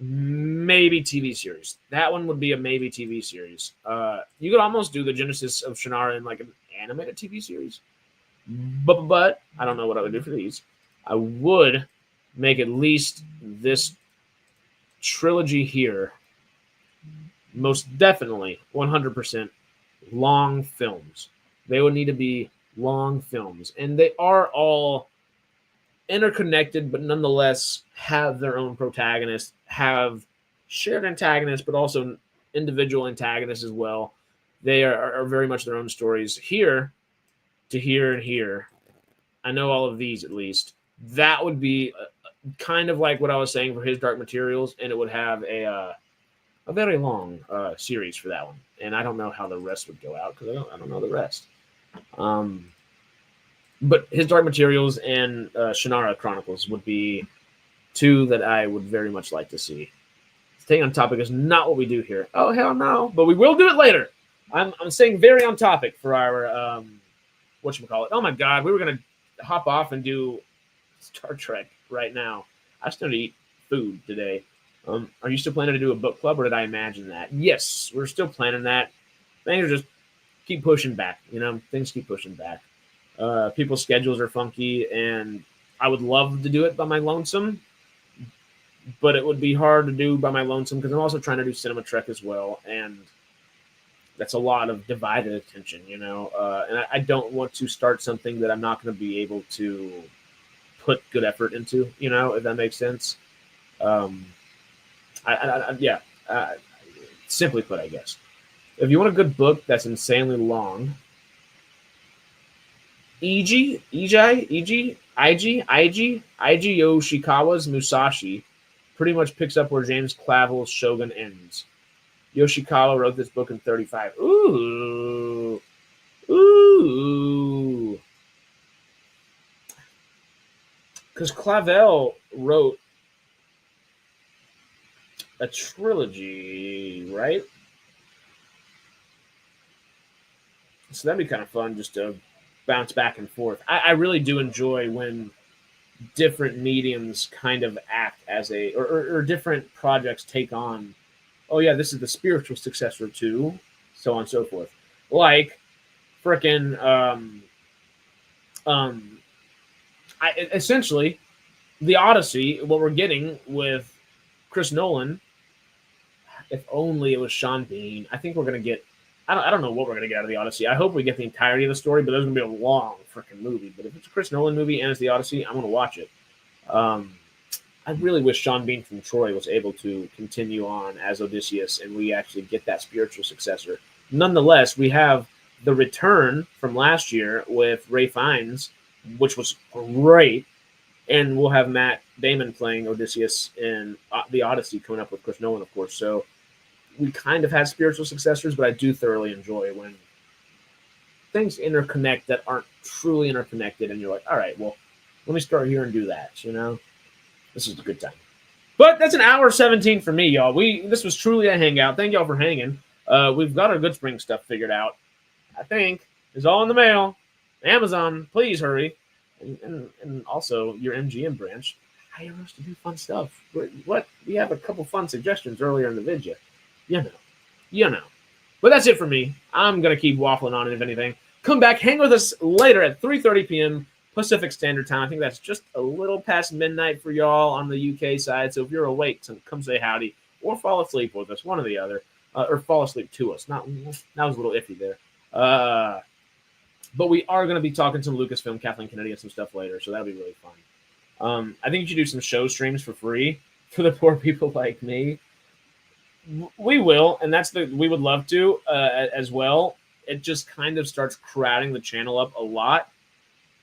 maybe TV series. That one would be a maybe TV series. You could almost do the Genesis of Shannara in like an animated TV series. But I don't know what I would do for these. I would make at least this trilogy here most definitely 100% long films. They would need to be long films. And they are all interconnected, but nonetheless have their own protagonists, have shared antagonists, but also individual antagonists as well. They are very much their own stories. Here to here and here, I know all of these at least. That would be kind of like what I was saying for his Dark Materials, and it would have a very long series for that one. And I don't know how the rest would go out because I don't know the rest. But his Dark Materials and Shannara Chronicles would be two that I would very much like to see. Staying on topic is not what we do here. Oh, hell no. But we will do it later. I'm staying very on topic for our, whatchamacallit. Oh, my God. We were going to hop off and do Star Trek right now. I still need to eat food today. Are you still planning to do a book club, or did I imagine that? Yes, we're still planning that. Things are just keep pushing back. Things keep pushing back. People's schedules are funky, and I would love to do it by my lonesome, but it would be hard to do by my lonesome because I'm also trying to do Cinema Trek as well, and that's a lot of divided attention, and I don't want to start something that I'm not going to be able to put good effort into, if that makes sense. Simply put, I guess. If you want a good book that's insanely long, Eiji Yoshikawa's Musashi pretty much picks up where James Clavell's Shogun ends. Yoshikawa wrote this book in 1935. Ooh. Because Clavell wrote a trilogy, right? So that'd be kind of fun just to bounce back and forth. I really do enjoy when different mediums kind of act as or different projects take on, oh yeah, this is the spiritual successor to, so on and so forth. Like frickin' essentially the Odyssey, what we're getting with Chris Nolan, if only it was Sean Bean. I think we're gonna get. I don't know what we're gonna get out of the Odyssey. I hope we get the entirety of the story, but there's gonna be a long freaking movie. But if it's a Chris Nolan movie and it's the Odyssey, I'm gonna watch it. I I really wish Sean Bean from Troy was able to continue on as Odysseus and we actually get that spiritual successor. Nonetheless, we have the return from last year with Ray Fiennes, which was great, and we'll have Matt Damon playing Odysseus in the Odyssey coming up with Chris Nolan, of course. So we kind of have spiritual successors, but I do thoroughly enjoy when things interconnect that aren't truly interconnected, and you're like, all right, well, let me start here and do that, you know? This is a good time. But that's an hour 17 for me, y'all. This was truly a hangout. Thank y'all for hanging. We've got our GOODSPRINGS stuff figured out. I think it's all in the mail. Amazon, please hurry. And also your MGM branch. Hire us to do fun stuff. What? We have a couple fun suggestions earlier in the video. You know. But that's it for me. I'm going to keep waffling on it, if anything. Come back, hang with us later at 3:30 p.m. Pacific Standard Time. I think that's just a little past midnight for y'all on the UK side. So if you're awake, come say howdy or fall asleep with us, one or the other, or fall asleep to us. That was a little iffy there. But we are going to be talking some Lucasfilm, Kathleen Kennedy, and some stuff later, so that'll be really fun. I think you should do some show streams for free for the poor people like me. We will, and we would love to as well. It just kind of starts crowding the channel up a lot.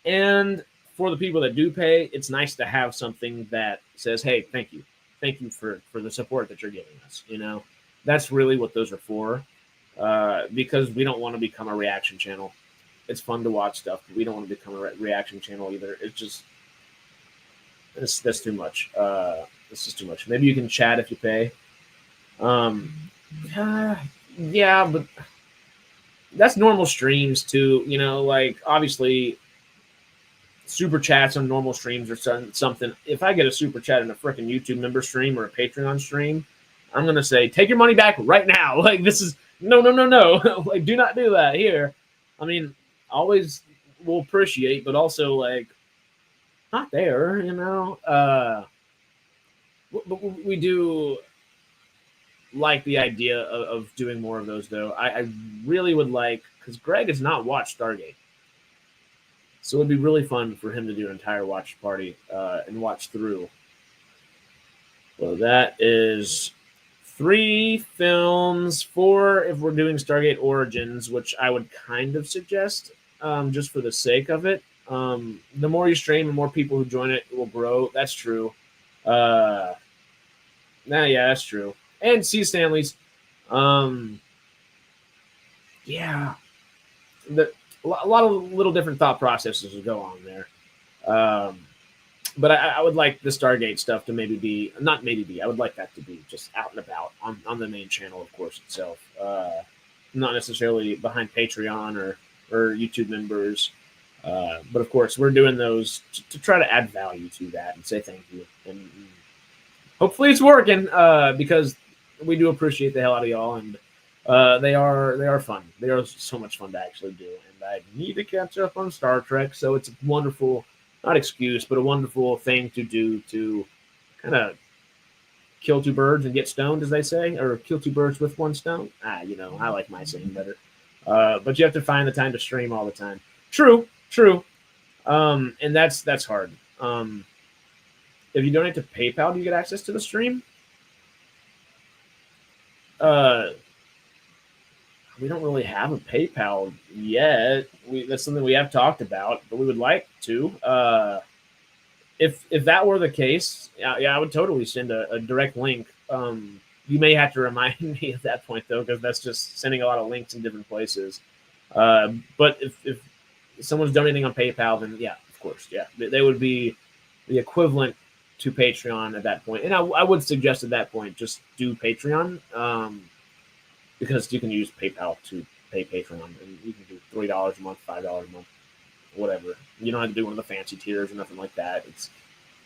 And for the people that do pay, it's nice to have something that says, hey, thank you. Thank you for the support that you're giving us. You know, that's really what those are for, because we don't want to become a reaction channel. It's fun to watch stuff, but we don't want to become a reaction channel either. It's just, that's too much. This is too much. Maybe you can chat if you pay. Yeah, but that's normal streams too. You know, like obviously super chats on normal streams or something. If I get a super chat in a freaking YouTube member stream or a Patreon stream, I'm going to say, take your money back right now. Like, this is no. Like, do not do that here. I mean, always will appreciate, but also like not there, you know. But we do like the idea of doing more of those, though. I really would like, because Greg has not watched Stargate, so it'd be really fun for him to do an entire watch party and watch through. Well, that is 3 films, 4 if we're doing Stargate Origins, which I would kind of suggest just for the sake of it. The more you stream, the more people who join it will grow. That's true. Yeah, that's true. And C. Stanley's. Yeah. A lot of little different thought processes will go on there. But I would like the Stargate stuff to maybe be, not maybe be, I would like that to be just out and about on the main channel, of course, itself. Not necessarily behind Patreon or YouTube members. But of course, we're doing those to try to add value to that and say thank you. And hopefully it's working because we do appreciate the hell out of y'all. And they are fun. They are so much fun to actually do. And I need to catch up on Star Trek. So it's a wonderful, not excuse, but a wonderful thing to do to kind of kill 2 birds and get stoned, as they say, or kill 2 birds with 1 stone. You know, I like my saying better. But you have to find the time to stream all the time. True. And that's hard. If you donate to PayPal, do you get access to the stream? We don't really have a PayPal yet. That's something we have talked about, but we would like to. If that were the case, yeah, I would totally send a direct link. You may have to remind me at that point, though, because that's just sending a lot of links in different places. But if someone's donating on PayPal, then yeah, of course, yeah, they would be the equivalent to Patreon at that point. And I would suggest at that point just do Patreon. Because you can use PayPal to pay Patreon, and you can do $3 a month, $5 a month, whatever. You don't have to do one of the fancy tiers or nothing like that. It's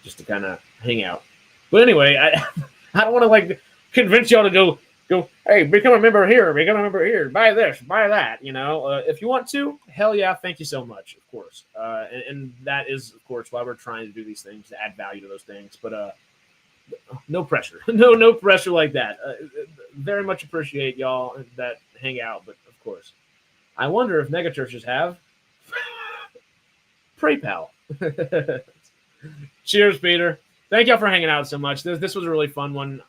just to kind of hang out. But anyway, I don't want to like convince y'all to go. Hey, become a member here, buy this, buy that. You know, if you want to, hell yeah, thank you so much, of course. And that is, of course, why we're trying to do these things to add value to those things. But no pressure, no pressure like that. Very much appreciate y'all that hang out, but of course, I wonder if megachurches have PayPal. Cheers, Peter. thank y'all for hanging out so much. This was a really fun one.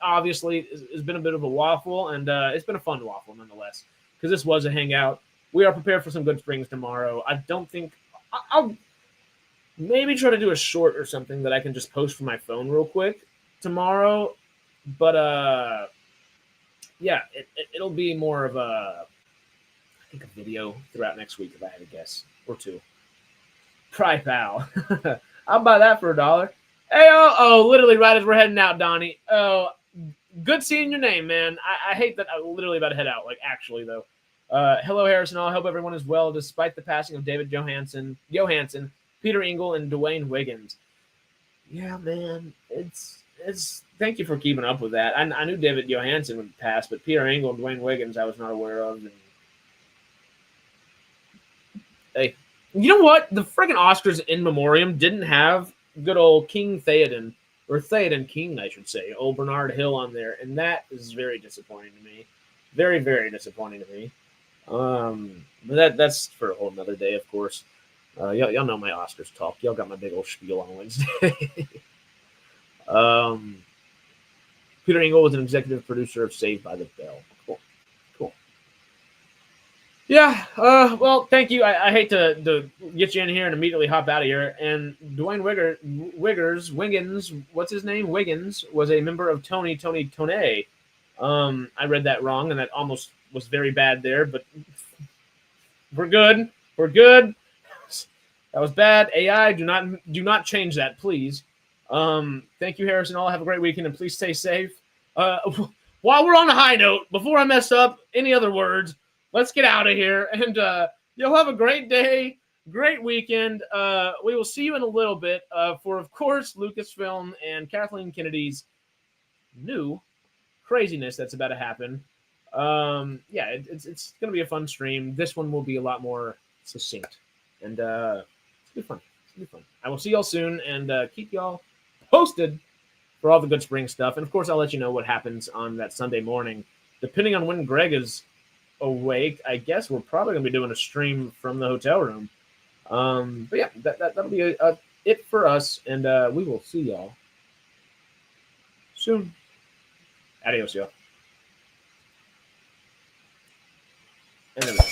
Obviously, it's been a bit of a waffle, and it's been a fun waffle nonetheless, because this was a hangout. We are prepared for some Good Springs tomorrow. I don't think I'll maybe try to do a short or something that I can just post from my phone real quick tomorrow. But yeah, it'll be more of I think a video throughout next week if I had to guess, or two. Pry pal. I'll buy that for $1. Hey, literally right as we're heading out, Donnie. Oh, good seeing your name, man. I hate that I'm literally about to head out. Like, actually, though. Hello, Harrison. I hope everyone is well, despite the passing of David Johansen, Peter Engel, and Dwayne Wiggins. Yeah, man. It's. Thank you for keeping up with that. I knew David Johansen would pass, but Peter Engel and Dwayne Wiggins I was not aware of. And... Hey, you know what? The freaking Oscars in memoriam didn't have good old King Theoden, or Theoden King, I should say, old Bernard Hill on there, and that is very disappointing to me. Very, very disappointing to me. But that's for a whole nother day, of course. Y'all know my Oscars talk. Y'all got my big old spiel on Wednesday. Peter Engel was an executive producer of Saved by the Bell. Cool. Yeah. Well, thank you. I hate to get you in here and immediately hop out of here. And Dwayne Wiggins, what's his name? Wiggins was a member of Tony. I read that wrong, and that almost was very bad there. But we're good. That was bad. AI, do not change that, please. Thank you, Harrison. All have a great weekend, and please stay safe. While we're on a high note, before I mess up any other words, let's get out of here, and you'll have a great day, great weekend. We will see you in a little bit for, of course, Lucasfilm and Kathleen Kennedy's new craziness that's about to happen. Yeah, it's going to be a fun stream. This one will be a lot more succinct, and it's going to be fun. I will see y'all soon, and keep y'all posted for all the Good Spring stuff. And, of course, I'll let you know what happens on that Sunday morning. Depending on when Greg is awake, I guess we're probably going to be doing a stream from the hotel room. But, yeah, that'll be it for us, and we will see y'all soon. Adios, y'all. And there we go.